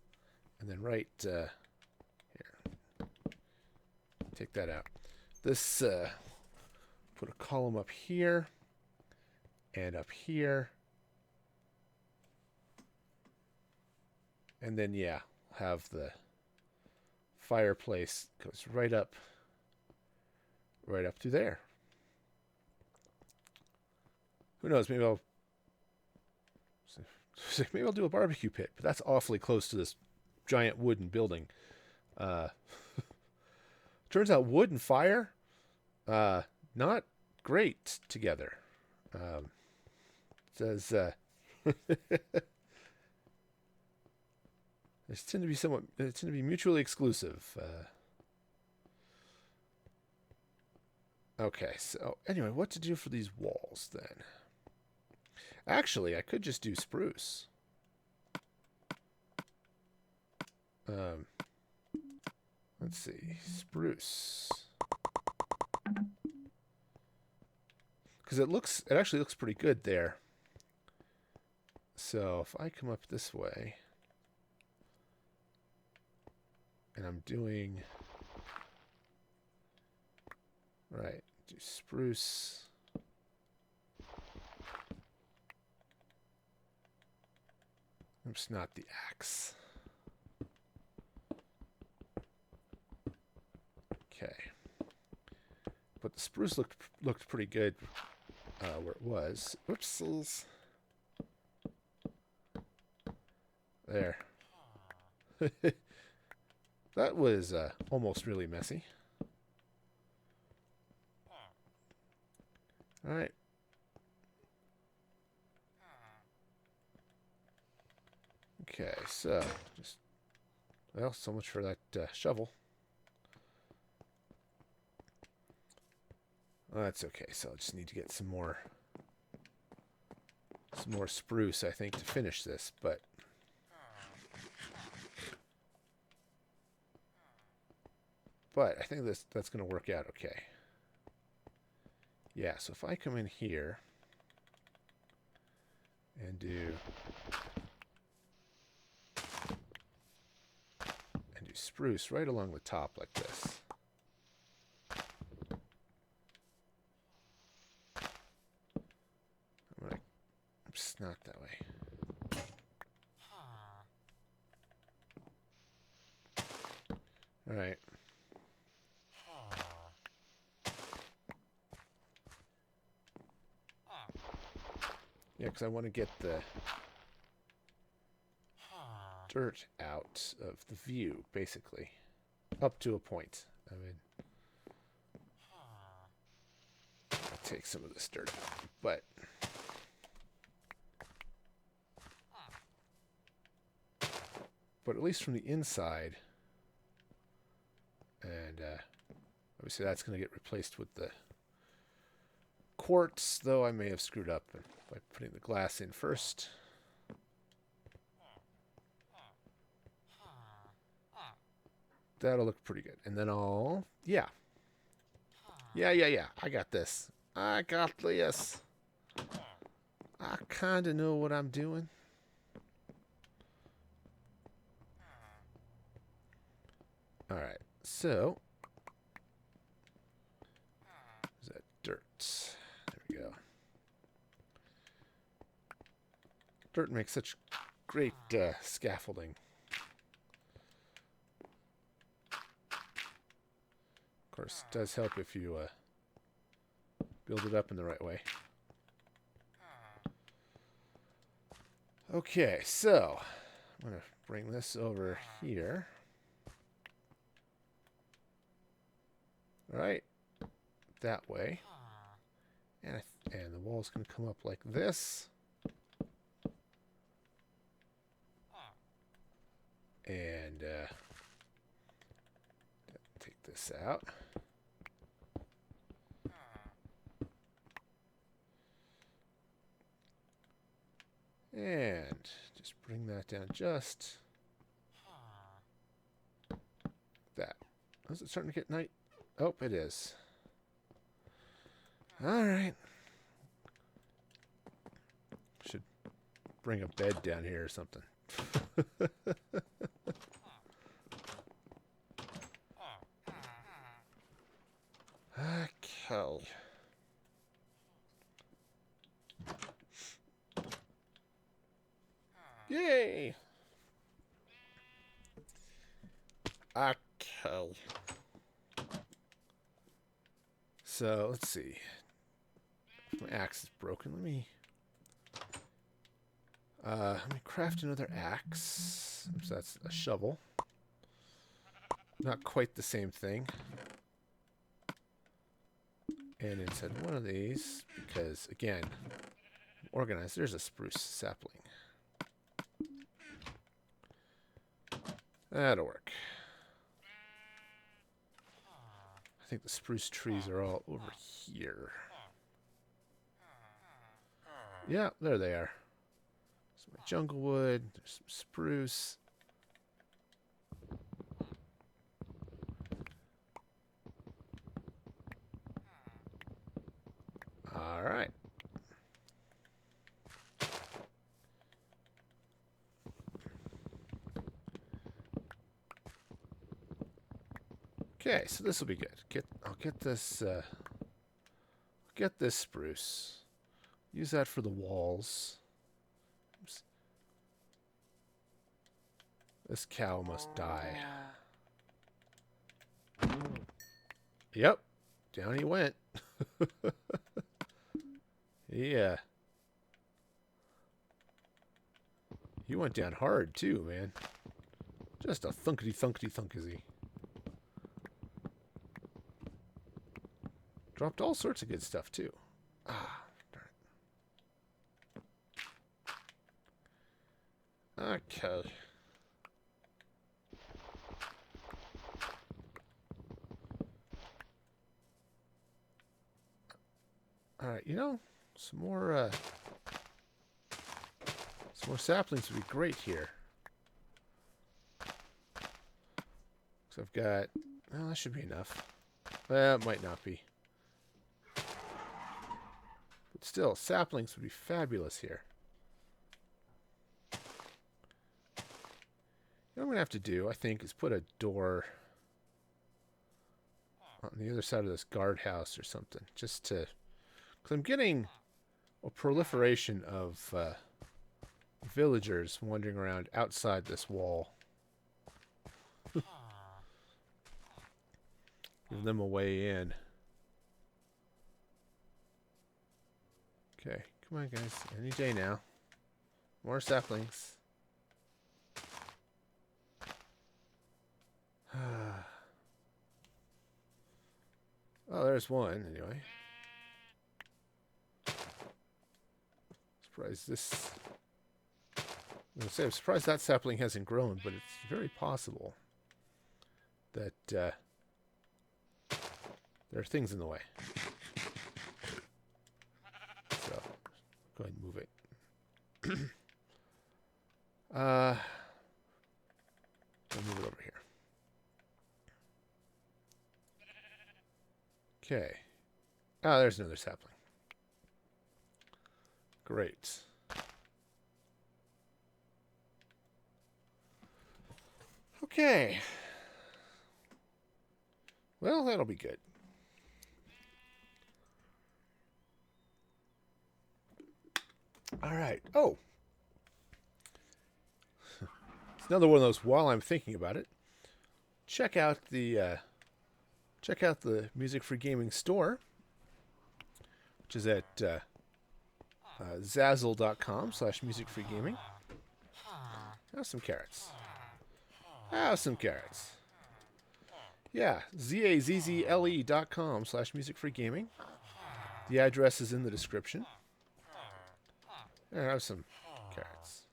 and then right here. Take that out. This put a column up here and up here. And then, yeah, have the fireplace goes right up to there. Who knows? Maybe I'll do a barbecue pit, but that's awfully close to this giant wooden building. Turns out wood and fire, not great together. Says they tend to be mutually exclusive. Okay, so anyway, what to do for these walls then? Actually, I could just do spruce. Let's see, spruce. Because it actually looks pretty good there. So if I come up this way, and I'm doing, right, do spruce. Oops, not the axe. Okay. But the spruce looked pretty good where it was. Whoopsies. There. That was almost really messy. All right. Okay, so just, well, so much for that shovel. Oh, that's okay. So I just need to get some more spruce, I think, to finish this. But I think that's going to work out okay. Yeah. So if I come in here and do spruce right along the top like this. Oops, not that way. All right. Yeah, because I want to get the dirt out of the view, basically. Up to a point. I mean, I'll take some of this dirt out, but at least from the inside, And obviously that's going to get replaced with the quartz, though I may have screwed up by putting the glass in first. That'll look pretty good. And then I'll... Yeah. Yeah. I got this. I got this. I kind of know what I'm doing. Alright, so... Is that dirt? There we go. Dirt makes such great scaffolding. Of course, it does help if you build it up in the right way. Okay, so I'm going to bring this over here. All right, that way. And the wall's going to come up like this. And take this out. And just bring that down just that. Is it starting to get night? Oh, it is. All right. Should bring a bed down here or something. Okay. Yay! Okay. So, let's see. My axe is broken. Let me craft another axe. Oops, that's a shovel. Not quite the same thing. And inside one of these, because, again, organized, there's a spruce sapling. That'll work. I think the spruce trees are all over here. Yeah, there they are. Some jungle wood, there's some spruce. All right. Okay, so this will be good. I'll get this spruce. Use that for the walls. Oops. This cow must die. Yep. Down he went. Yeah. He went down hard too, man. Just a thunkety thunk is he. Dropped all sorts of good stuff too. Ah, darn it. Okay. Alright, you know, some more saplings would be great here. So I've got, well, that should be enough. Well, it might not be. But still, saplings would be fabulous here. What I'm going to have to do, I think, is put a door on the other side of this guardhouse or something. Just to... Because I'm getting a proliferation of villagers wandering around outside this wall. Give them a way in. Okay, come on guys. Any day now. More saplings. Oh, there's one anyway. Surprised this... I'm surprised that sapling hasn't grown, but it's very possible that There are things in the way. So, go ahead and move it. I'll move it over here. Okay. Ah, there's another sapling. Great. Okay. Well, that'll be good. All right. Oh. It's another one of those while I'm thinking about it. Check out the Music Free Gaming store, which is at zazzle.com/musicfreegaming. Have some carrots. Have some carrots. Yeah, zazzle.com/musicfreegaming. The address is in the description. Have some carrots.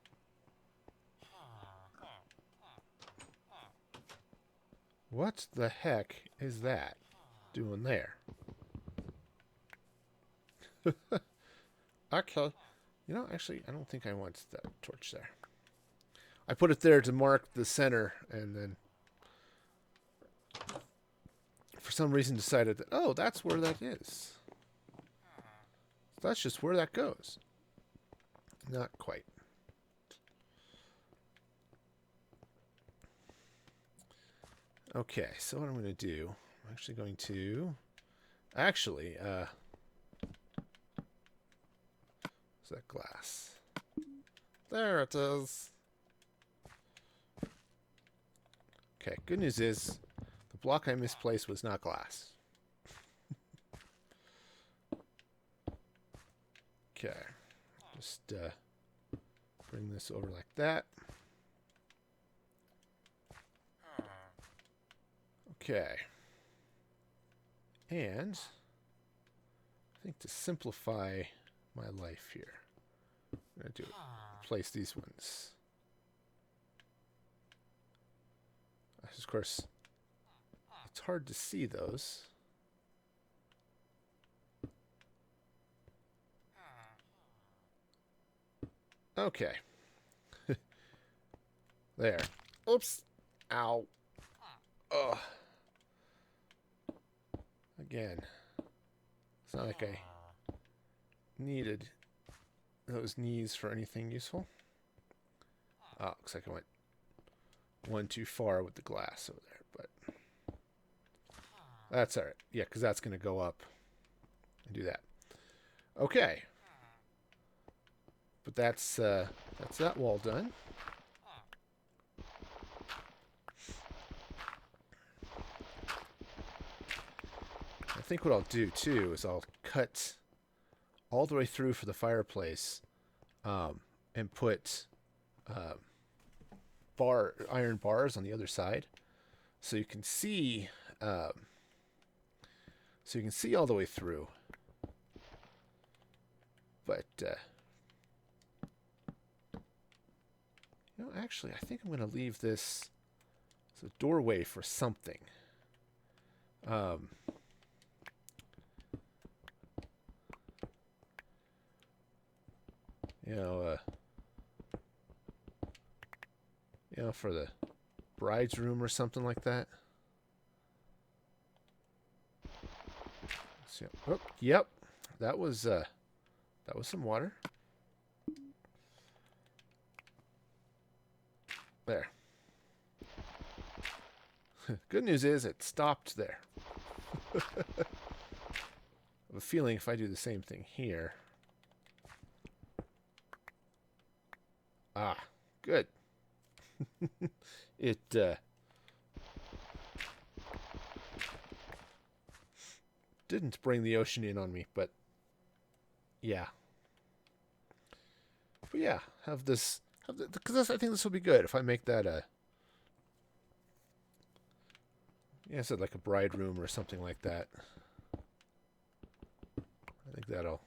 What the heck is that doing there? Okay. You know, actually, I don't think I want that torch there. I put it there to mark the center, and then for some reason decided that, oh, that's where that is. That's just where that goes. Not quite. Okay, so what I'm going to do, I'm actually going to, is that glass? There it is. Okay, good news is the block I misplaced was not glass. Okay, just bring this over like that. Okay. And I think to simplify my life here, I'm going to replace these ones. Of course, it's hard to see those. Okay. There. Oops. Ow. Ugh. Again. It's not like I needed those knees for anything useful. Oh, looks like I went one too far with the glass over there, but that's all right. Yeah, because that's going to go up and do that. Okay. But that's that wall done. I think what I'll do too is I'll cut all the way through for the fireplace, and put iron bars on the other side, so you can see all the way through. But you know, actually, I think I'm going to leave this as a doorway for something. For the bride's room or something like that. So, oh, yep, that was some water. There. Good news is it stopped there. I have a feeling if I do the same thing here. Ah, good. It didn't bring the ocean in on me, but yeah. But yeah, because I think this will be good if I make that I said like a bride room or something like that. I think that'll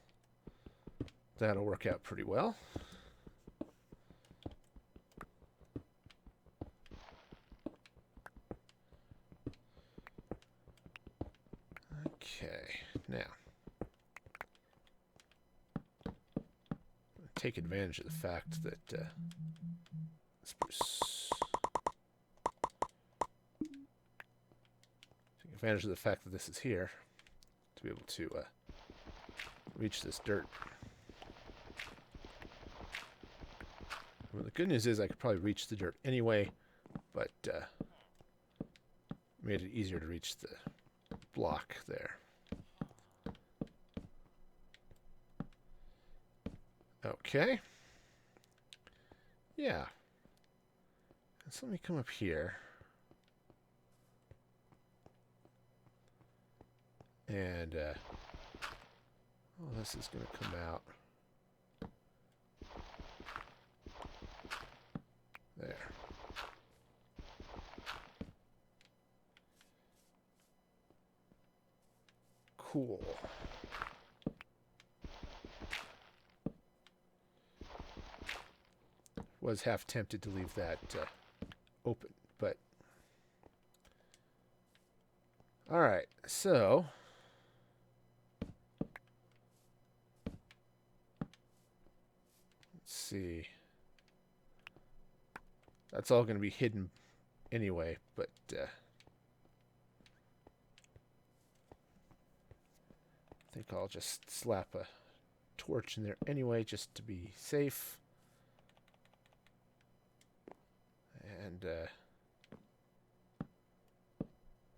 work out pretty well. Okay, now take advantage of the fact that spruce. Take advantage of the fact that this is here to be able to reach this dirt. Well, the good news is I could probably reach the dirt anyway, but made it easier to reach the block there. Okay. Yeah. So let me come up here. And this is going to come out. There. Cool. Was half tempted to leave that open, but all right. So let's see. That's all going to be hidden anyway, but I think I'll just slap a torch in there anyway, just to be safe. And,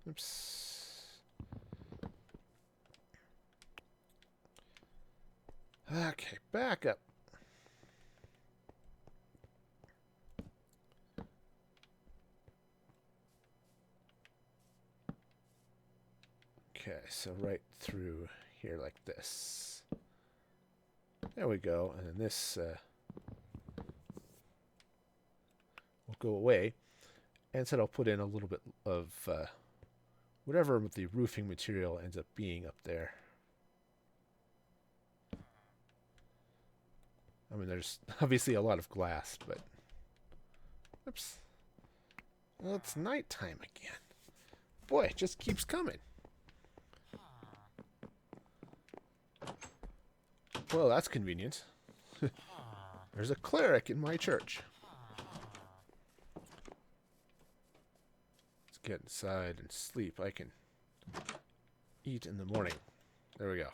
oops. Okay, back up. Okay, so right through here like this. There we go, and then this will go away. And instead I'll put in a little bit of whatever the roofing material ends up being up there. I mean, there's obviously a lot of glass, but... Oops. Well, it's nighttime again. Boy, it just keeps coming. Well, that's convenient. There's a cleric in my church. Let's get inside and sleep. I can eat in the morning. There we go.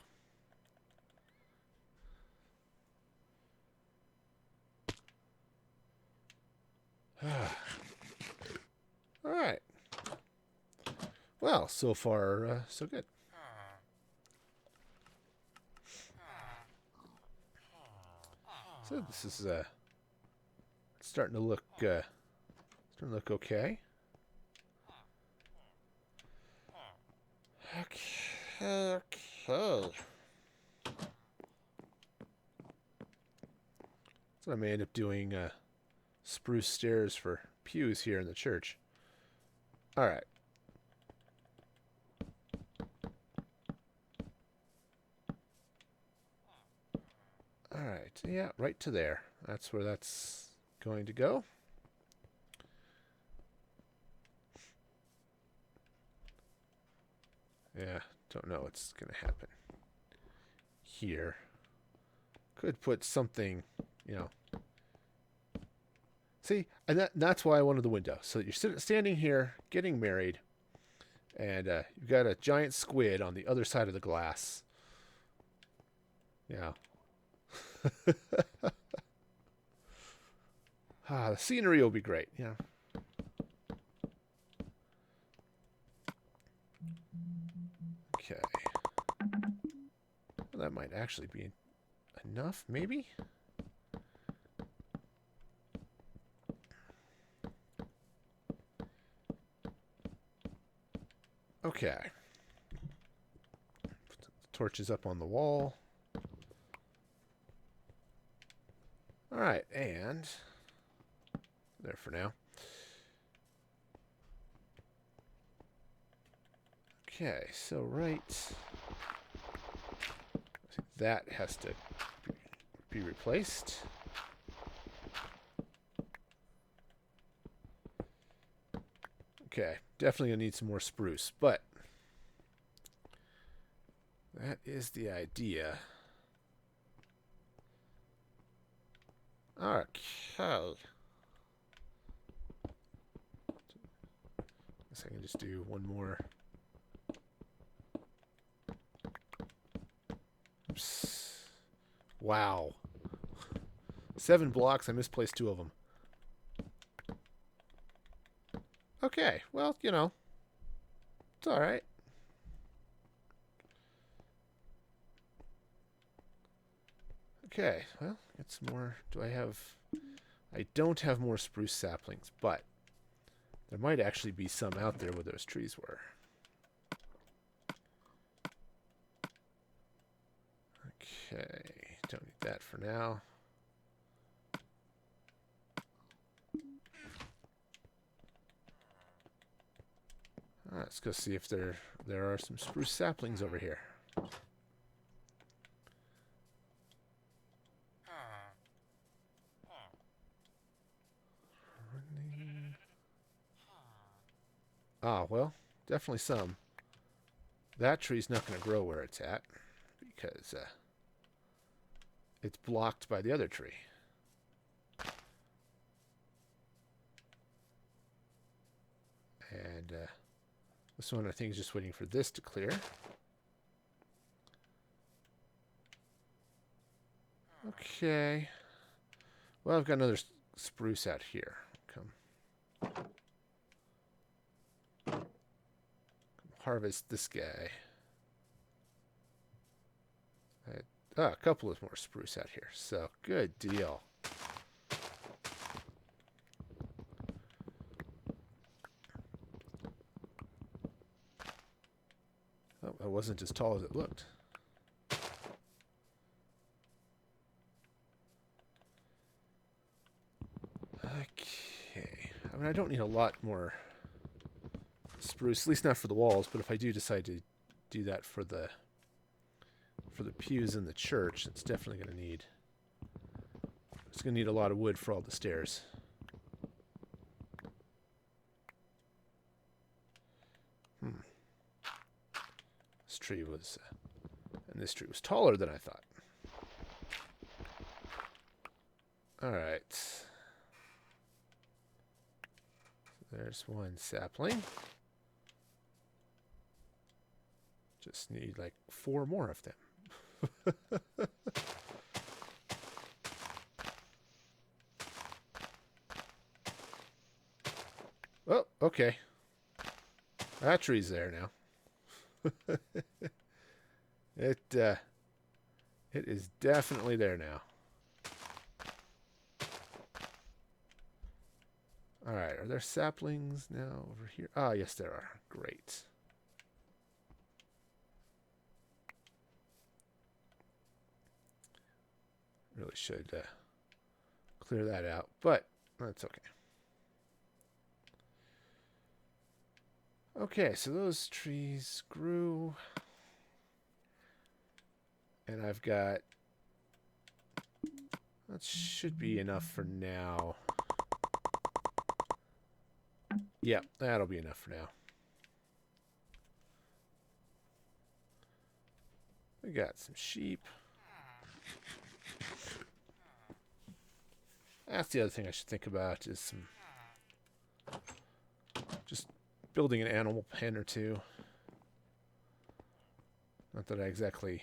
All right. Well, so far, so good. So this is starting to look okay. Okay. So I may end up doing spruce stairs for pews here in the church. All right. All right. Yeah, right to there. That's where that's going to go. Yeah, don't know what's going to happen here. Could put something, you know. See, and that's why I wanted the window. So you're standing here, getting married, and you've got a giant squid on the other side of the glass. Yeah. The scenery will be great. Yeah. Okay. Well, that might actually be enough, maybe? Okay. Put the torches up on the wall. All right, and there for now. Okay, so right, that has to be replaced. Okay, definitely gonna need some more spruce, but That is the idea. Okay. Guess I can just do one more. Oops. Wow. 7 blocks. I misplaced 2 of them. Okay. Well, you know. It's alright. Okay. Well, get some more. Do I have... I don't have more spruce saplings, but there might actually be some out there where those trees were. Okay. Don't need that for now. Alright, let's go see if there are some spruce saplings over here. Ah, well, definitely some. That tree's not going to grow where it's at because it's blocked by the other tree. And this one, I think, is just waiting for this to clear. Okay. Well, I've got another spruce out here. Come harvest this guy. A couple of more spruce out here. So, good deal. Oh, it wasn't as tall as it looked. Okay. I mean, I don't need a lot more spruce, at least not for the walls, but if I do decide to do that for the pews in the church, it's definitely going to need... It's going to need a lot of wood for all the stairs. This tree was... and this tree was taller than I thought. Alright. So there's one sapling. Just need like 4 more of them. Oh, okay. That tree's there now. It is definitely there now. Alright, are there saplings now over here? Ah, yes there are. Great. Really should clear that out, but that's okay. Okay, so those trees grew. And I've got... that should be enough for now. Yep, that'll be enough for now. We got some sheep. That's the other thing I should think about is some... just building an animal pen or 2. Not that I exactly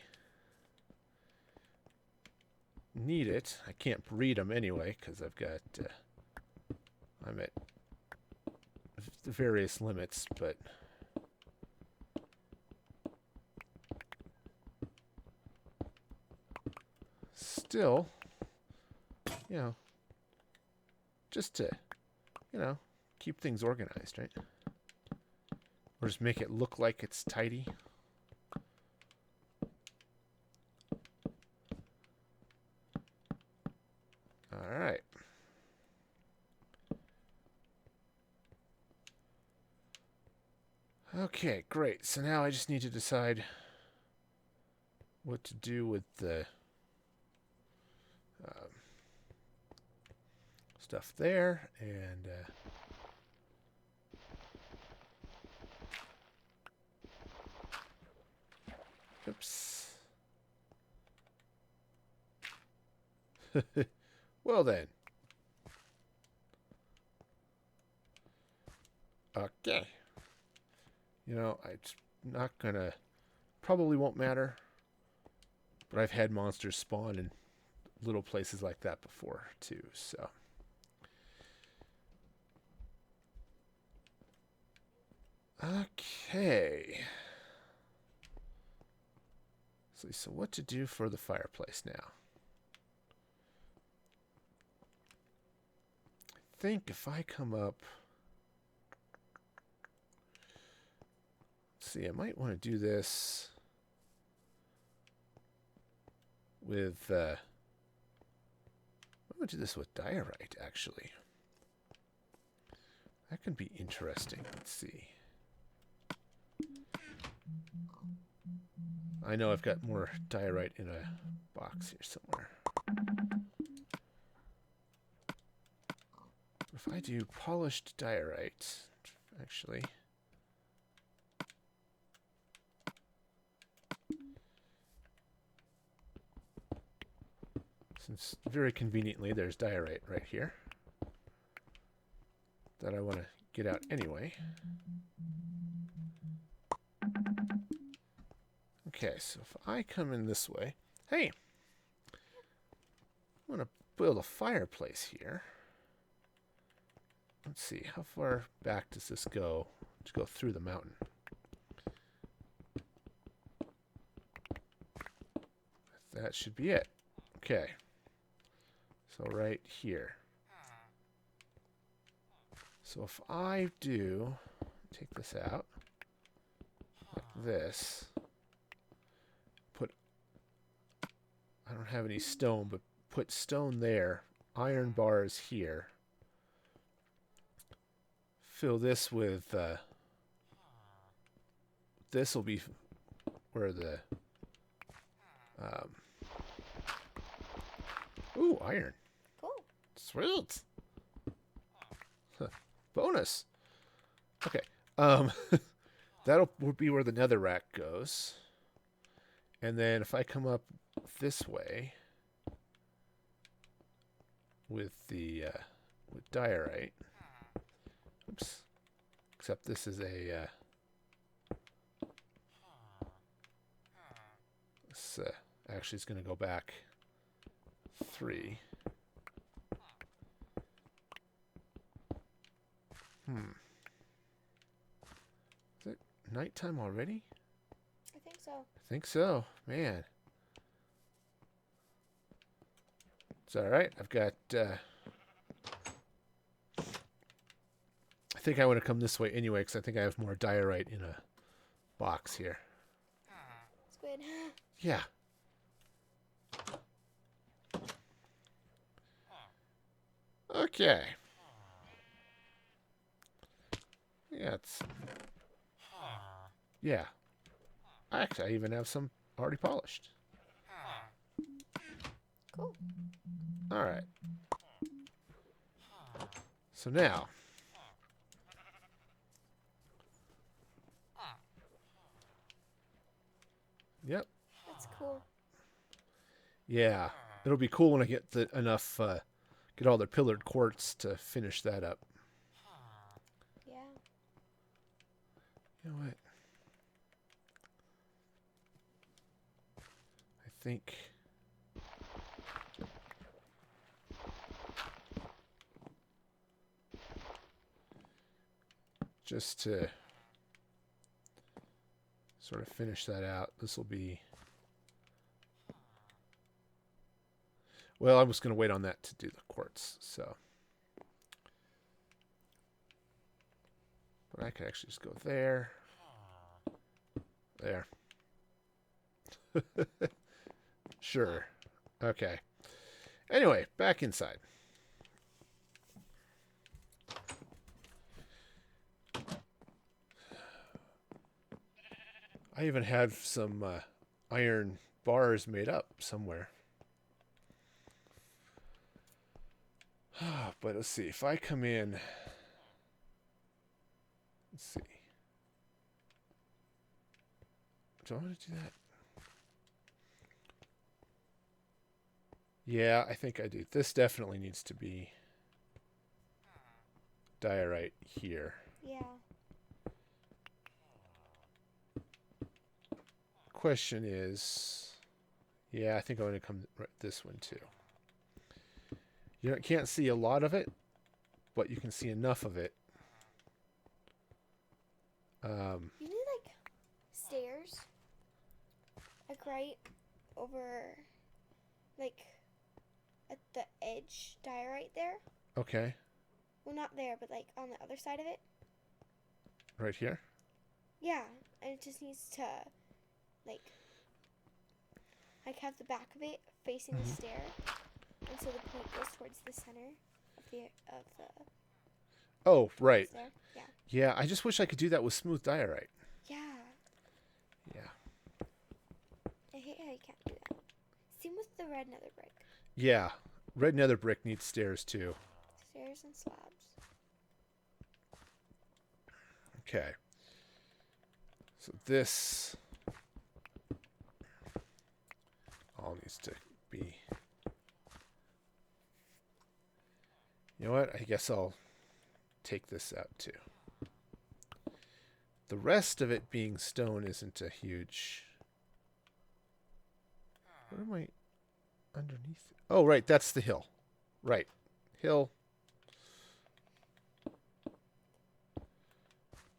need it. I can't breed them anyway because I've got... I'm at the various limits, but... still, you know, just to, you know, keep things organized, right? Or just make it look like it's tidy. All right. Okay, great. So now I just need to decide what to do with the stuff there, and Oops. Well then. Okay. You know, it's not gonna... Probably won't matter. But I've had monsters spawn in little places like that before, too, so... Okay. So what to do for the fireplace now? I think if I come up... Let's see, I might want to do this with... I'm going to do this with diorite, actually. That could be interesting. Let's see. I know I've got more diorite in a box here somewhere. If I do polished diorite, actually... Since very conveniently there's diorite right here that I want to get out anyway. Okay, so if I come in this way... Hey! I want to build a fireplace here. Let's see, how far back does this go to go through the mountain? That should be it. Okay. So right here. So if I do... Take this out. Like this... Put... I don't have any stone, but put stone there. Iron bars here. Fill this with, this will be where the, ooh, iron. Cool. Sweet. Bonus. Okay. That'll be where the netherrack goes. And then if I come up this way with the, with diorite. Oops. Except this is a, this actually is going to go back 3. Is it nighttime already? I think so. I think so. Man. It's alright. I've got, I think I want to come this way anyway, because I think I have more diorite in a box here. Squid. Yeah. Okay. Yeah, it's... Yeah. Actually, I even have some already polished. Cool. Alright. So now... Yep. That's cool. Yeah. It'll be cool when I get enough, get all the pillared quartz to finish that up. Yeah. You know what? I think... Just to sort of finish that out, this will be... Well, I was going to wait on that to do the quartz, so... But I could actually just go there. There. Sure. Okay. Anyway, back inside. I even have some iron bars made up somewhere. But let's see. If I come in... Let's see. Do I want to do that? Yeah, I think I do. This definitely needs to be diorite here. Yeah. Question is, yeah, I think I'm going to come this one too. You can't see a lot of it, but you can see enough of it. You need like stairs, like right over, like at the edge, diorite there. Okay, Well, not there, but like on the other side of it. right here. Yeah, and it just needs to like have the back of it facing the stair, and so the point goes towards the center of the Oh, right. stair. Yeah. Yeah, I just wish I could do that with smooth diorite. Yeah. Yeah. I hate how you can't do that. Same with the red nether brick. Yeah, red nether brick needs stairs too. Stairs and slabs. Okay. So this all needs to be... You know what? I guess I'll take this out too. The rest of it being stone isn't a huge... What am I underneath? Oh, right. That's the hill. Right. Hill.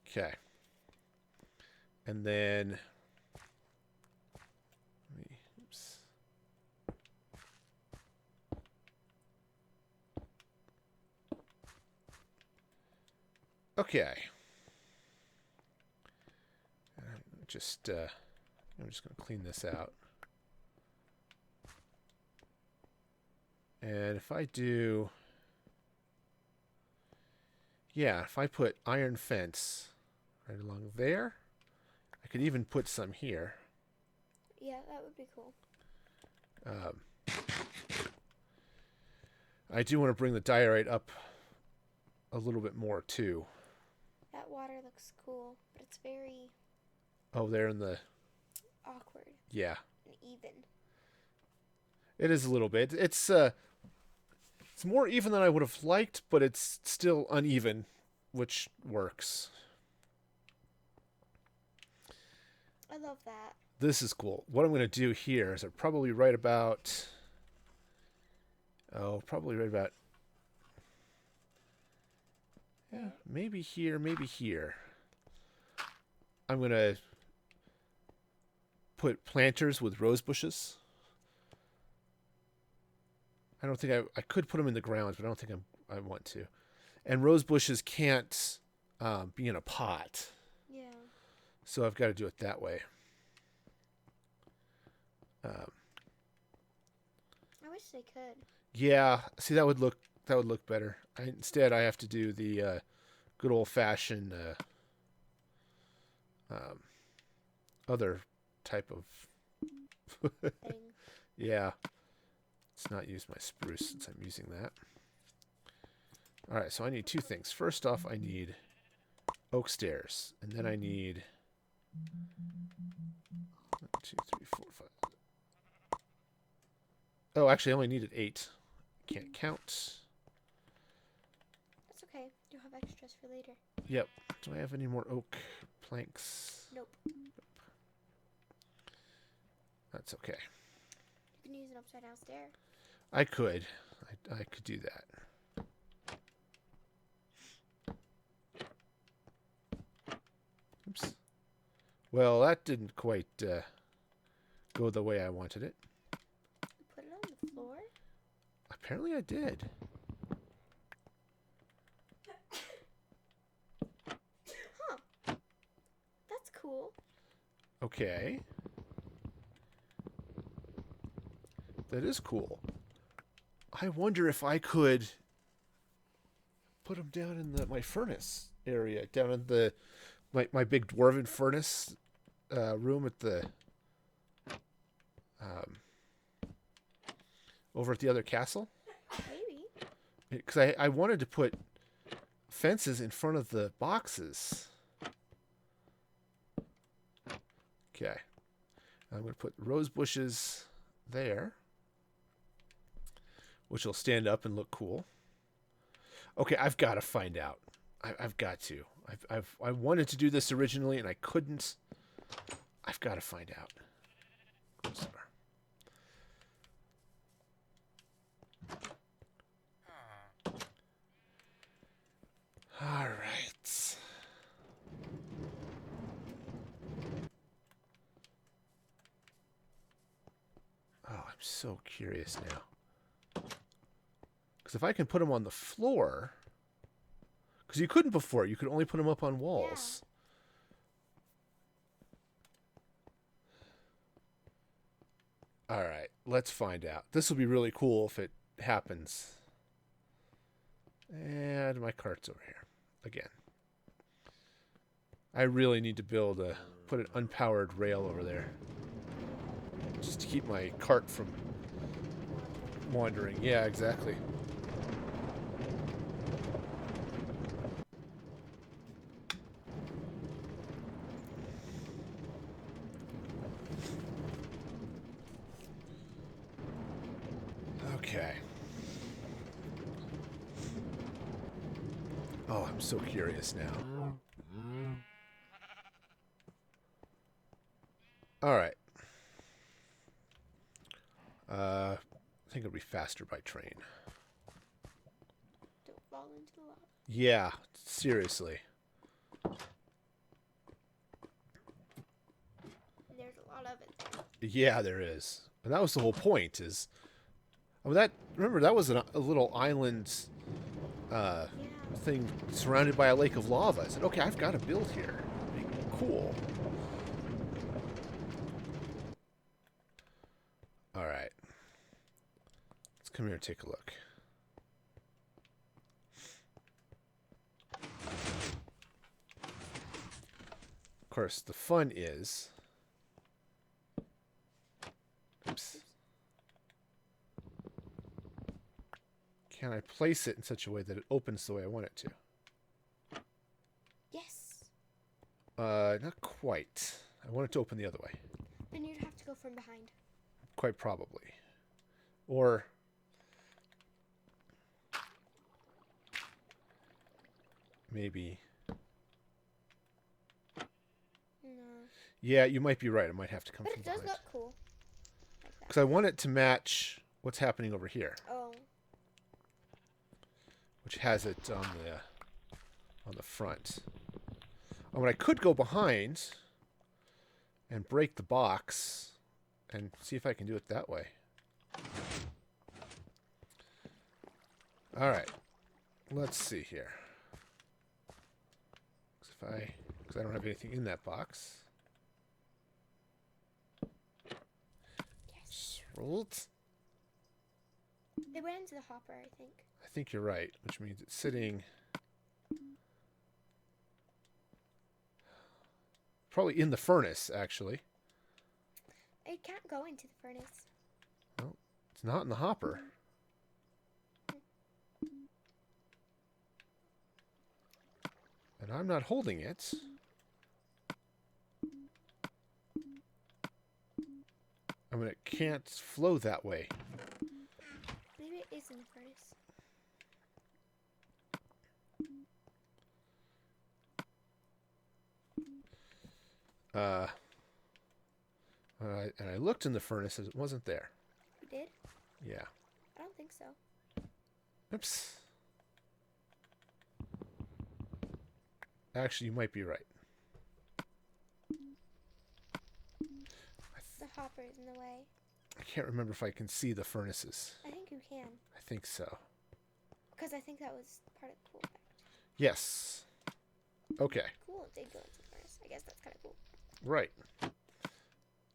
Okay. And then... Oops. Okay. I'm just going to clean this out. And if I do... Yeah, if I put iron fence right along there, I could even put some here. Yeah, that would be cool. I do want to bring the diorite up a little bit more too. That water looks cool, but it's very Oh, there in the... awkward Yeah. and even. It is a little bit. It's more even than I would have liked, but it's still uneven, which works. I love that. This is cool. What I'm going to do here is probably right about... Oh, probably right about... Yeah, maybe here, maybe here. I'm going to put planters with rose bushes. I don't think I could put them in the ground, but I don't think I want to. And rose bushes can't be in a pot. Yeah. So I've got to do it that way. I wish they could. Yeah, see that would look better. Instead, I have to do the good old fashioned other type of Thing. yeah. Let's not use my spruce since I'm using that. All right, so I need two things. First off, I need oak stairs, and then I need 1, 2, 3, 4, 5. Oh, actually, I only needed 8. Can't count. That's okay. You'll have extras for later. Yep. Do I have any more oak planks? Nope. That's okay. You can use an upside down stair. I could. I could do that. Oops. Well, that didn't quite go the way I wanted it. Put it on the floor. Apparently I did. Huh. That's cool. Okay. That is cool. I wonder if I could put them down in my furnace area, down in my big dwarven furnace room at the over at the other castle. Maybe. Because I wanted to put fences in front of the boxes. Okay. I'm going to put rose bushes there. which will stand up and look cool. Okay, I've got to find out. I've got to. I wanted to do this originally and I couldn't. I've got to find out. Sorry. All right. Oh, I'm so curious now. Because if I can put them on the floor... Because you couldn't before. You could only put them up on walls. Yeah. All right. Let's find out. This will be really cool if it happens. And my cart's over here. Again. I really need to put an unpowered rail over there. Just to keep my cart from wandering. Yeah, exactly. Okay. Oh, I'm so curious now. All right. I think it'll be faster by train. Don't fall into the lava. Yeah, seriously. There's a lot of it there. Yeah, there is. And that was the whole point is... I mean, remember, that was a little island thing surrounded by a lake of lava. I said, okay, I've got to build here. Cool. All right. Let's come here and take a look. Of course, the fun is... Oops. Can I place it in such a way that it opens the way I want it to? Yes. Not quite. I want it to open the other way. Then you'd have to go from behind. Quite probably. Or... maybe... No. Yeah, you might be right. I might have to come But from it does behind. look cool. Like that. Because I want it to match what's happening over here. Oh. Which has it on the front. Oh, and I could go behind and break the box and see if I can do it that way. All right. Let's see here. Because I don't have anything in that box. Yes. Sweet. They went into the hopper, I think. I think you're right, which means it's sitting probably in the furnace, actually. It can't go into the furnace. Well, it's not in the hopper. And I'm not holding it. I mean, it can't flow that way. Maybe it is in the furnace. And I looked in the furnace and it wasn't there. You did? Yeah. I don't think so. Oops. Actually, you might be right. The hopper is in the way. I can't remember if I can see the furnaces. I think you can. I think so. Because I think that was part of the cool effect. Yes. Okay. Cool, it did go into the furnace. I guess that's kind of cool. Right.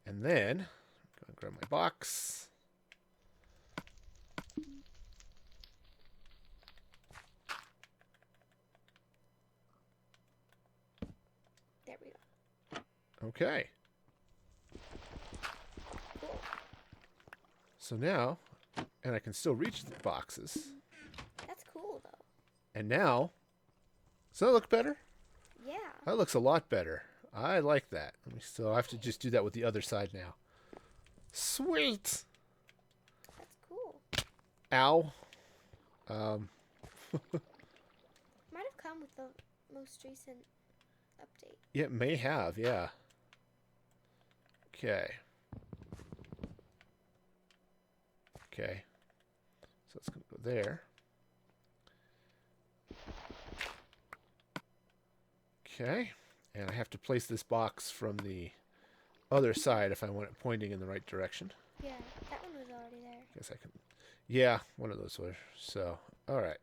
And then, I'm going to grab my box. There we go. Okay. Cool. So now, and I can still reach the boxes. That's cool, though. And now, does that look better? Yeah. That looks a lot better. I like that. So I have to just do that with the other side now. Sweet. That's cool. Ow. Um, Might have come with the most recent update. it may have, yeah. Okay. Okay. So it's going to go there. Okay. And I have to place this box from the other side if I want it pointing in the right direction. Yeah, that one was already there. Guess I can. Yeah, one of those were. So, all right.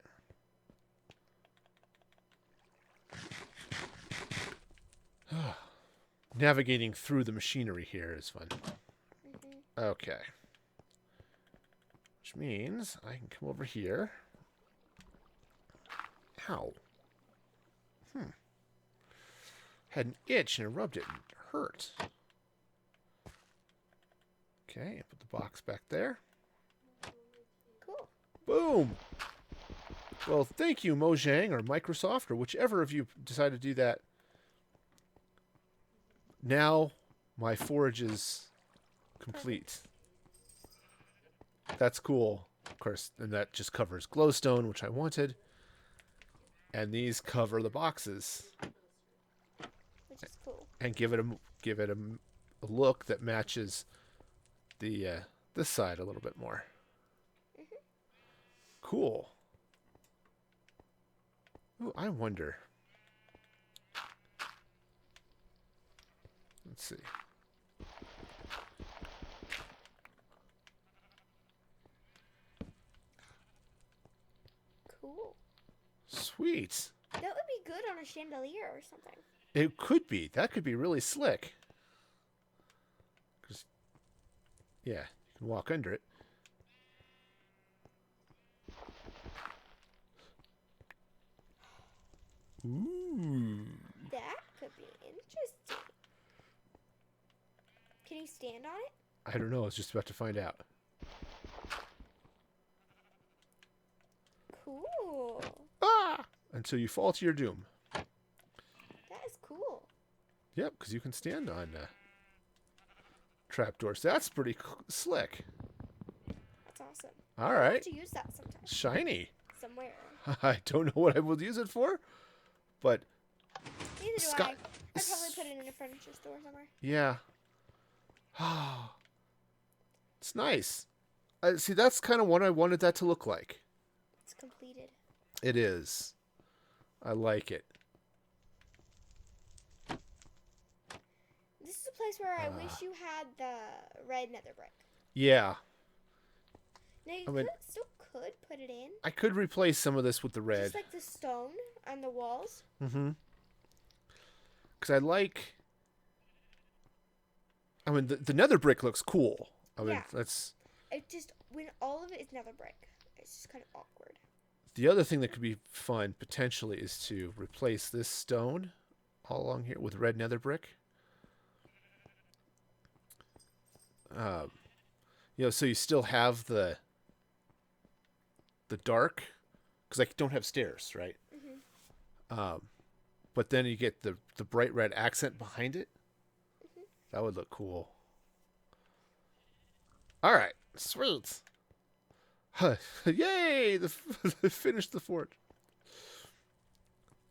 Navigating through the machinery here is fun. Okay. Which means I can come over here. Ow. Had an itch and I rubbed it and it hurt. Okay, put the box back there. Cool. Boom! Well, thank you, Mojang or Microsoft or whichever of you decided to do that. Now my forge is complete. That's cool. Of course, and that just covers glowstone, which I wanted. And these cover the boxes. Which is cool. And give it a look that matches the this side a little bit more. Cool. Ooh, I wonder. Let's see. Cool. Sweet. That would be good on a chandelier or something. It could be. That could be really slick. 'Cause, yeah, you can walk under it. Ooh. That could be interesting. Can you stand on it? I don't know. I was just about to find out. Cool. Ah! Until you fall to your doom. That is cool. Yep, because you can stand on trapdoors. That's pretty slick. That's awesome. All I'll right. have to use that sometime. Shiny. Somewhere. I don't know what I will use it for, but Neither do Sky- I. I'd probably put it in a furniture store somewhere. yeah. It's nice. See, that's kind of what I wanted that to look like. It's completed. It is. I like it. This is a place where I wish you had the red nether brick. Yeah. Now you still could put it in. I could replace some of this with the red. Just like the stone on the walls. Mm-hmm. Because I like... I mean, the nether brick looks cool. I mean, Yeah. that's... It just, when all of it is nether brick, it's just kind of awkward. The other thing that could be fun, potentially, is to replace this stone all along here with red nether brick. So you still have the dark, because I don't have stairs, right? Mm-hmm. But then you get the bright red accent behind it. Mm-hmm. That would look cool. All right, sweet. Yay! Finished the fort.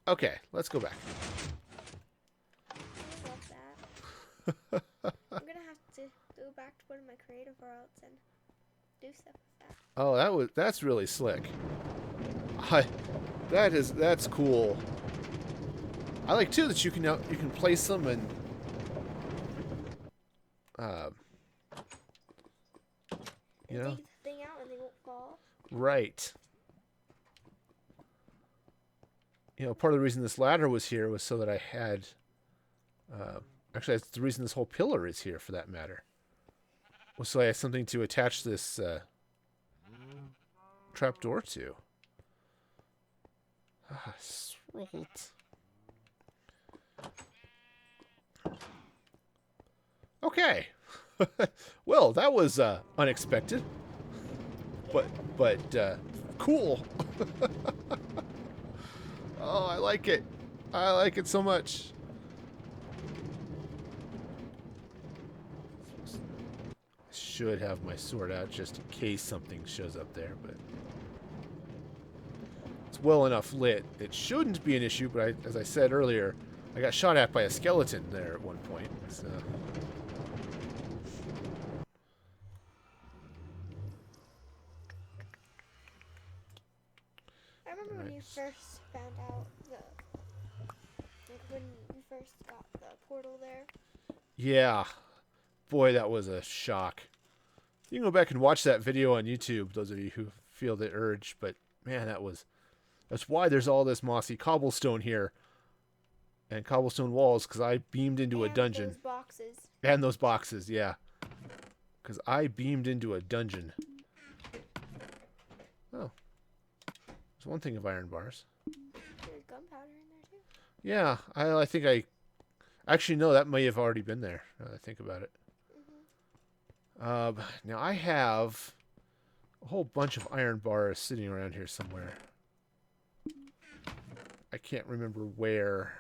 Okay, let's go back. I love that. I'm gonna have to go back to one of my creative worlds and do stuff with that. Oh, that's really slick. That's cool. I like too that you can place them and you know, dig the thing out and they won't fall. right. Part of the reason this ladder was here was so that I had actually that's the reason this whole pillar is here, for that matter, was so I had something to attach this trapdoor to. Sweet. Okay. Well, that was unexpected, but cool. Oh, I like it. I like it so much. should have my sword out just in case something shows up there, but it's well enough lit. It shouldn't be an issue, but as I said earlier, I got shot at by a skeleton there at one point. So. I remember when you first found out when you first got the portal there. Yeah. Boy, that was a shock. You can go back and watch that video on YouTube, those of you who feel the urge, but man, that's why there's all this mossy cobblestone here. And cobblestone walls, because I beamed into a dungeon. Those boxes. And those boxes, yeah. Because I beamed into a dungeon. Oh. There's one thing of iron bars. There's gunpowder in there too. Yeah, I think I... Actually, no, that may have already been there, now that I think about it. Now, I have a whole bunch of iron bars sitting around here somewhere. I can't remember where.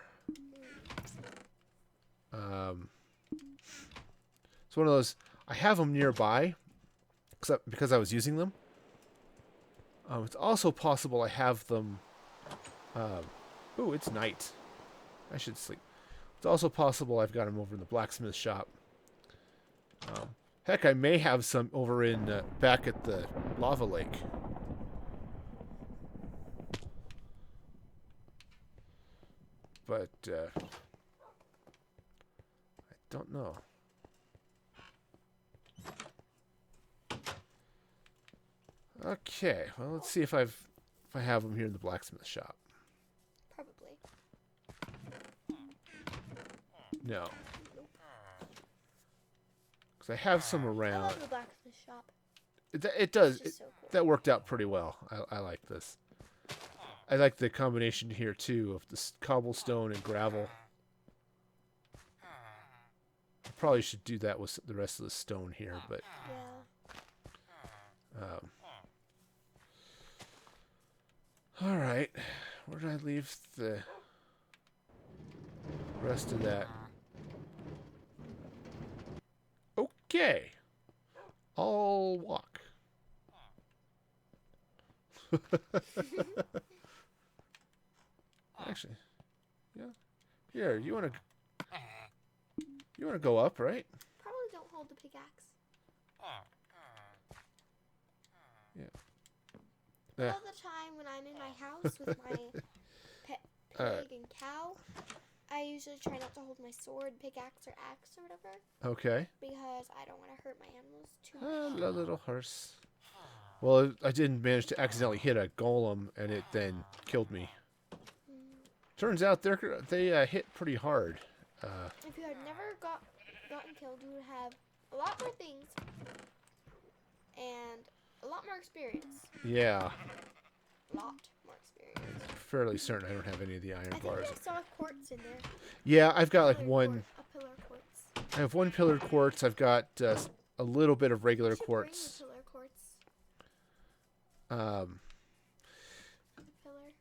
It's one of those... I have them nearby because I was using them. It's also possible I have them... ooh, it's night. I should sleep. It's also possible I've got them over in the blacksmith shop. Heck, I may have some over in back at the lava lake. But I don't know. Okay, well, let's see if I have them here in the blacksmith shop. Probably. No. Because I have some I around. love the blacksmith shop. It does. It's so cool. That worked out pretty well. I like this. I like the combination here, too, of the cobblestone and gravel. I probably should do that with the rest of the stone here, but... Yeah. Alright. Where did I leave the rest of that? Okay. I'll walk. Actually, yeah. Here, you wanna go up, right? Probably don't hold the pickaxe. Yeah. All the time when I'm in my house with my pet pig and cow, I usually try not to hold my sword, pickaxe, or axe or whatever. Okay. Because I don't want to hurt my animals too much. Hello, little horse. Well, I didn't manage to accidentally hit a golem, and it then killed me. Turns out they hit pretty hard. If you had never gotten killed, you would have a lot more things and a lot more experience. Yeah. A lot more experience. I'm fairly certain I don't have any of the iron bars. I think I saw quartz in there. Yeah, I've got like one. A pillar quartz. I have one pillared quartz. I've got a little bit of regular quartz. Pillar quartz. Um. Pillar.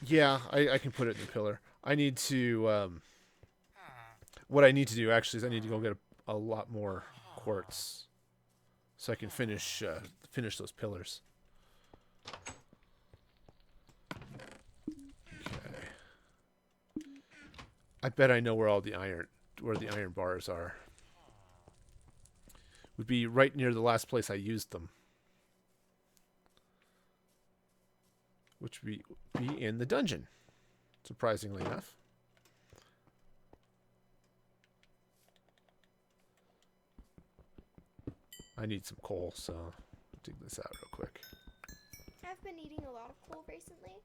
Yeah, I can put it in the pillar. I need to. What I need to do actually is I need to go get a lot more quartz, so I can finish those pillars. Okay. I bet I know where the iron bars are. Would be right near the last place I used them, which would be in the dungeon, surprisingly enough. I need some coal, so I'll dig this out real quick. I've been eating a lot of coal recently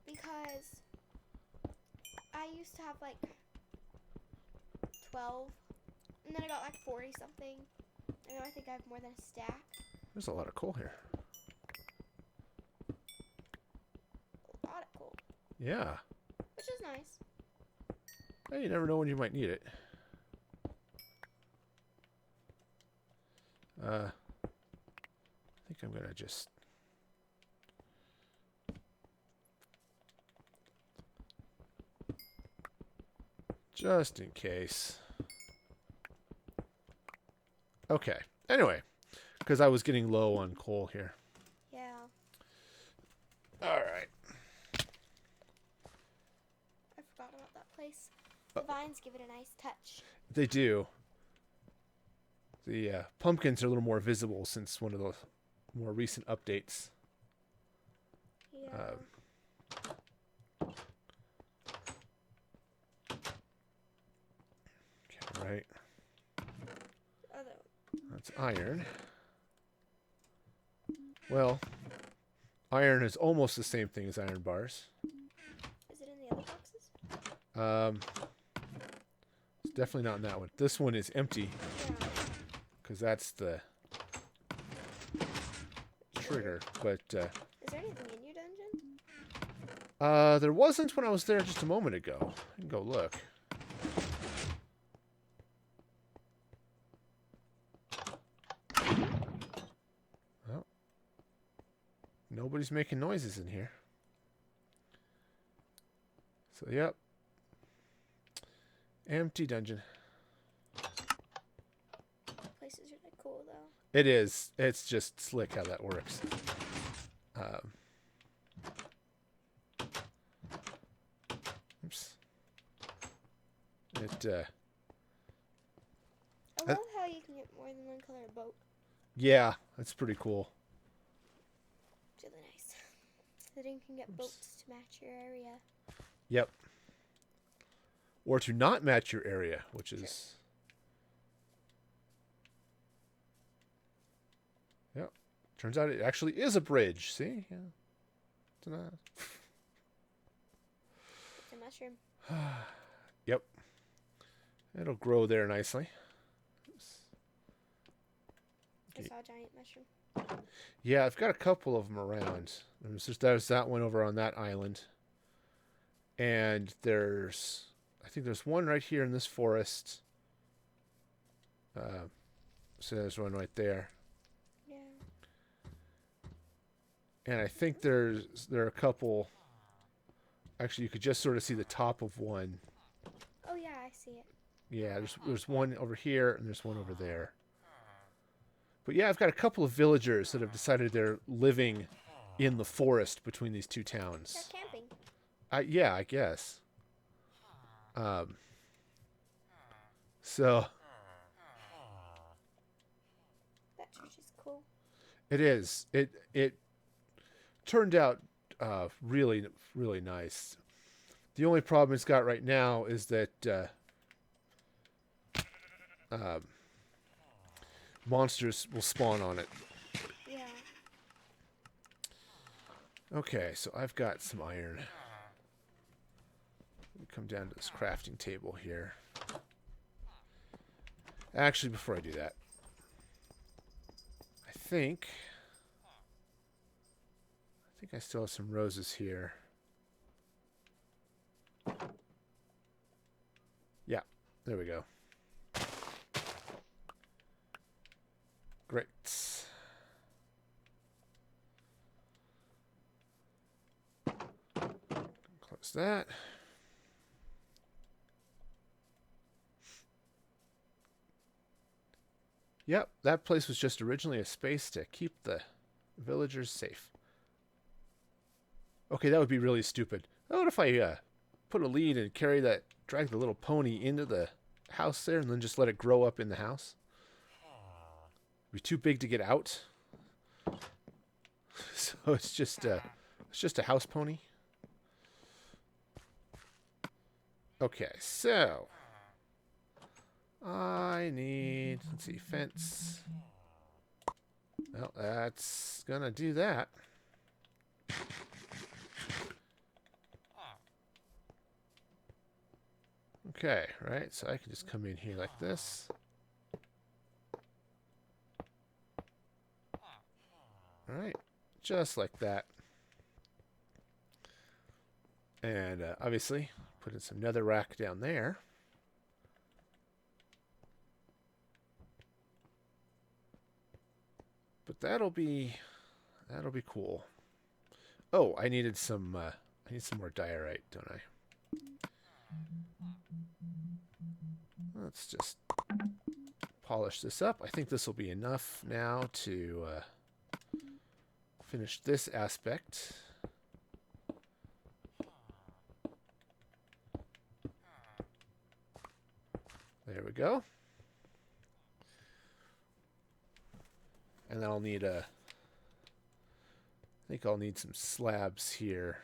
because I used to have like 12, and then I got like 40 something, and now I think I have more than a stack. There's a lot of coal here. A lot of coal. Yeah. Which is nice. Well, you never know when you might need it. I think I'm gonna just in case. Okay. Anyway, because I was getting low on coal here. Yeah. All right. I forgot about that place. The vines give it a nice touch. They do. The pumpkins are a little more visible since one of the more recent updates. Yeah. Okay, right. Although, That's iron. Well, iron is almost the same thing as iron bars. is it in the other boxes? It's definitely not in that one. This one is empty Yeah. because that's the trigger. But Is there anything in your dungeon? there wasn't when I was there just a moment ago. I can go look. Well, nobody's making noises in here. So, yep. Empty dungeon. That place is really cool, though. It is. It's just slick how that works. Oops. I love how you can get more than one color boat. Yeah, that's pretty cool. It's really nice. That you can get boats to match your area. Yep. Or to not match your area, which is... Yep. Turns out it actually is a bridge. See? Yeah. It's not... It's a mushroom. Yep. It'll grow there nicely. I saw a giant mushroom. Yeah, I've got a couple of them around. There's that one over on that island. And I think there's one right here in this forest. So there's one right there. Yeah. And I think there are a couple. Actually, you could just sort of see the top of one. Oh yeah, I see it. Yeah, there's one over here and there's one over there. But yeah, I've got a couple of villagers that have decided they're living in the forest between these two towns. They're camping. Yeah, I guess. So That church is cool. it is. It turned out really, really nice. The only problem it's got right now is that monsters will spawn on it. Yeah. Okay, so I've got some iron. Let me come down to this crafting table here. Actually, before I do that, I think I still have some roses here. Yeah, there we go. Great. Close that. Yep, that place was just originally a space to keep the villagers safe. Okay, that would be really stupid. What if I put a lead and drag the little pony into the house there and then just let it grow up in the house? It'd be too big to get out. So it's just a house pony. Okay, so I need, let's see, fence. Well, that's gonna do that. Okay, right, so I can just come in here like this. Alright, just like that. And obviously, put in some netherrack down there. But that'll be cool. Oh, I need some more diorite, don't I? Let's just polish this up. I think this will be enough now to finish this aspect. There we go. And then I'll need I think I'll need some slabs here.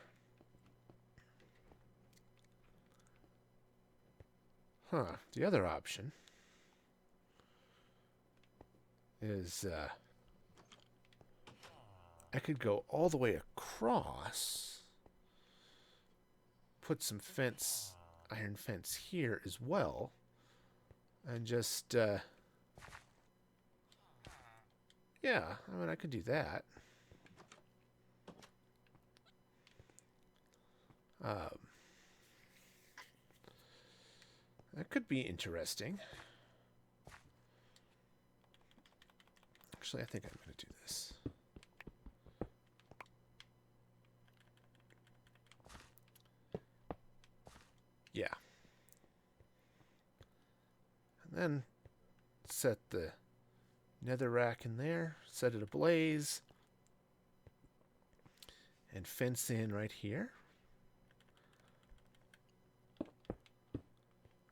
Huh, the other option is I could go all the way across, put some fence, iron fence here as well, and just, yeah, I mean, I could do that. That could be interesting. Actually, I think I'm going to do this. Yeah. And then set the nether rack in there, set it ablaze, and fence in right here.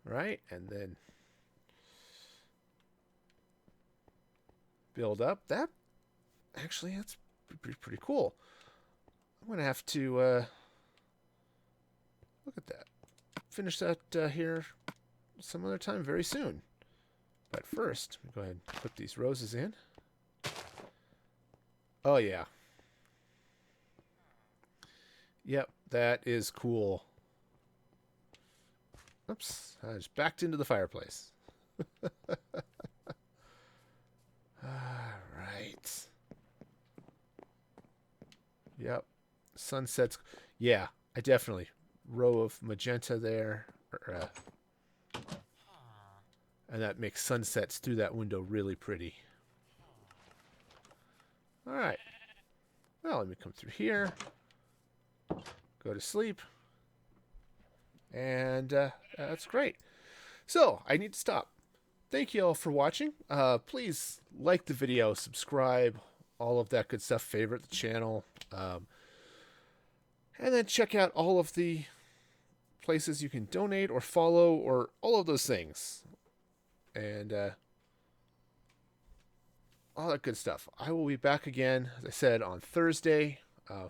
Right, and then build up. That actually, that's pretty cool. I'm gonna have to look at that. Finish that here some other time very soon. But first, go ahead and put these roses in. Oh yeah. Yep, that is cool. Oops, I just backed into the fireplace. Alright. Yep. Sunsets. Yeah, I definitely. Row of magenta there. And that makes sunsets through that window really pretty. Alright. Well, let me come through here. Go to sleep. And that's great. So, I need to stop. Thank you all for watching. Please like the video, subscribe, all of that good stuff, favorite the channel. And then check out all of the places you can donate or follow or all of those things. And all that good stuff. I will be back again, as I said, on Thursday,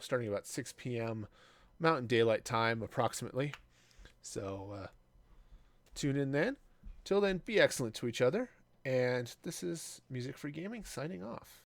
starting about 6 p.m. Mountain Daylight Time, approximately. So tune in then. Till then, be excellent to each other. And this is Music Free Gaming signing off.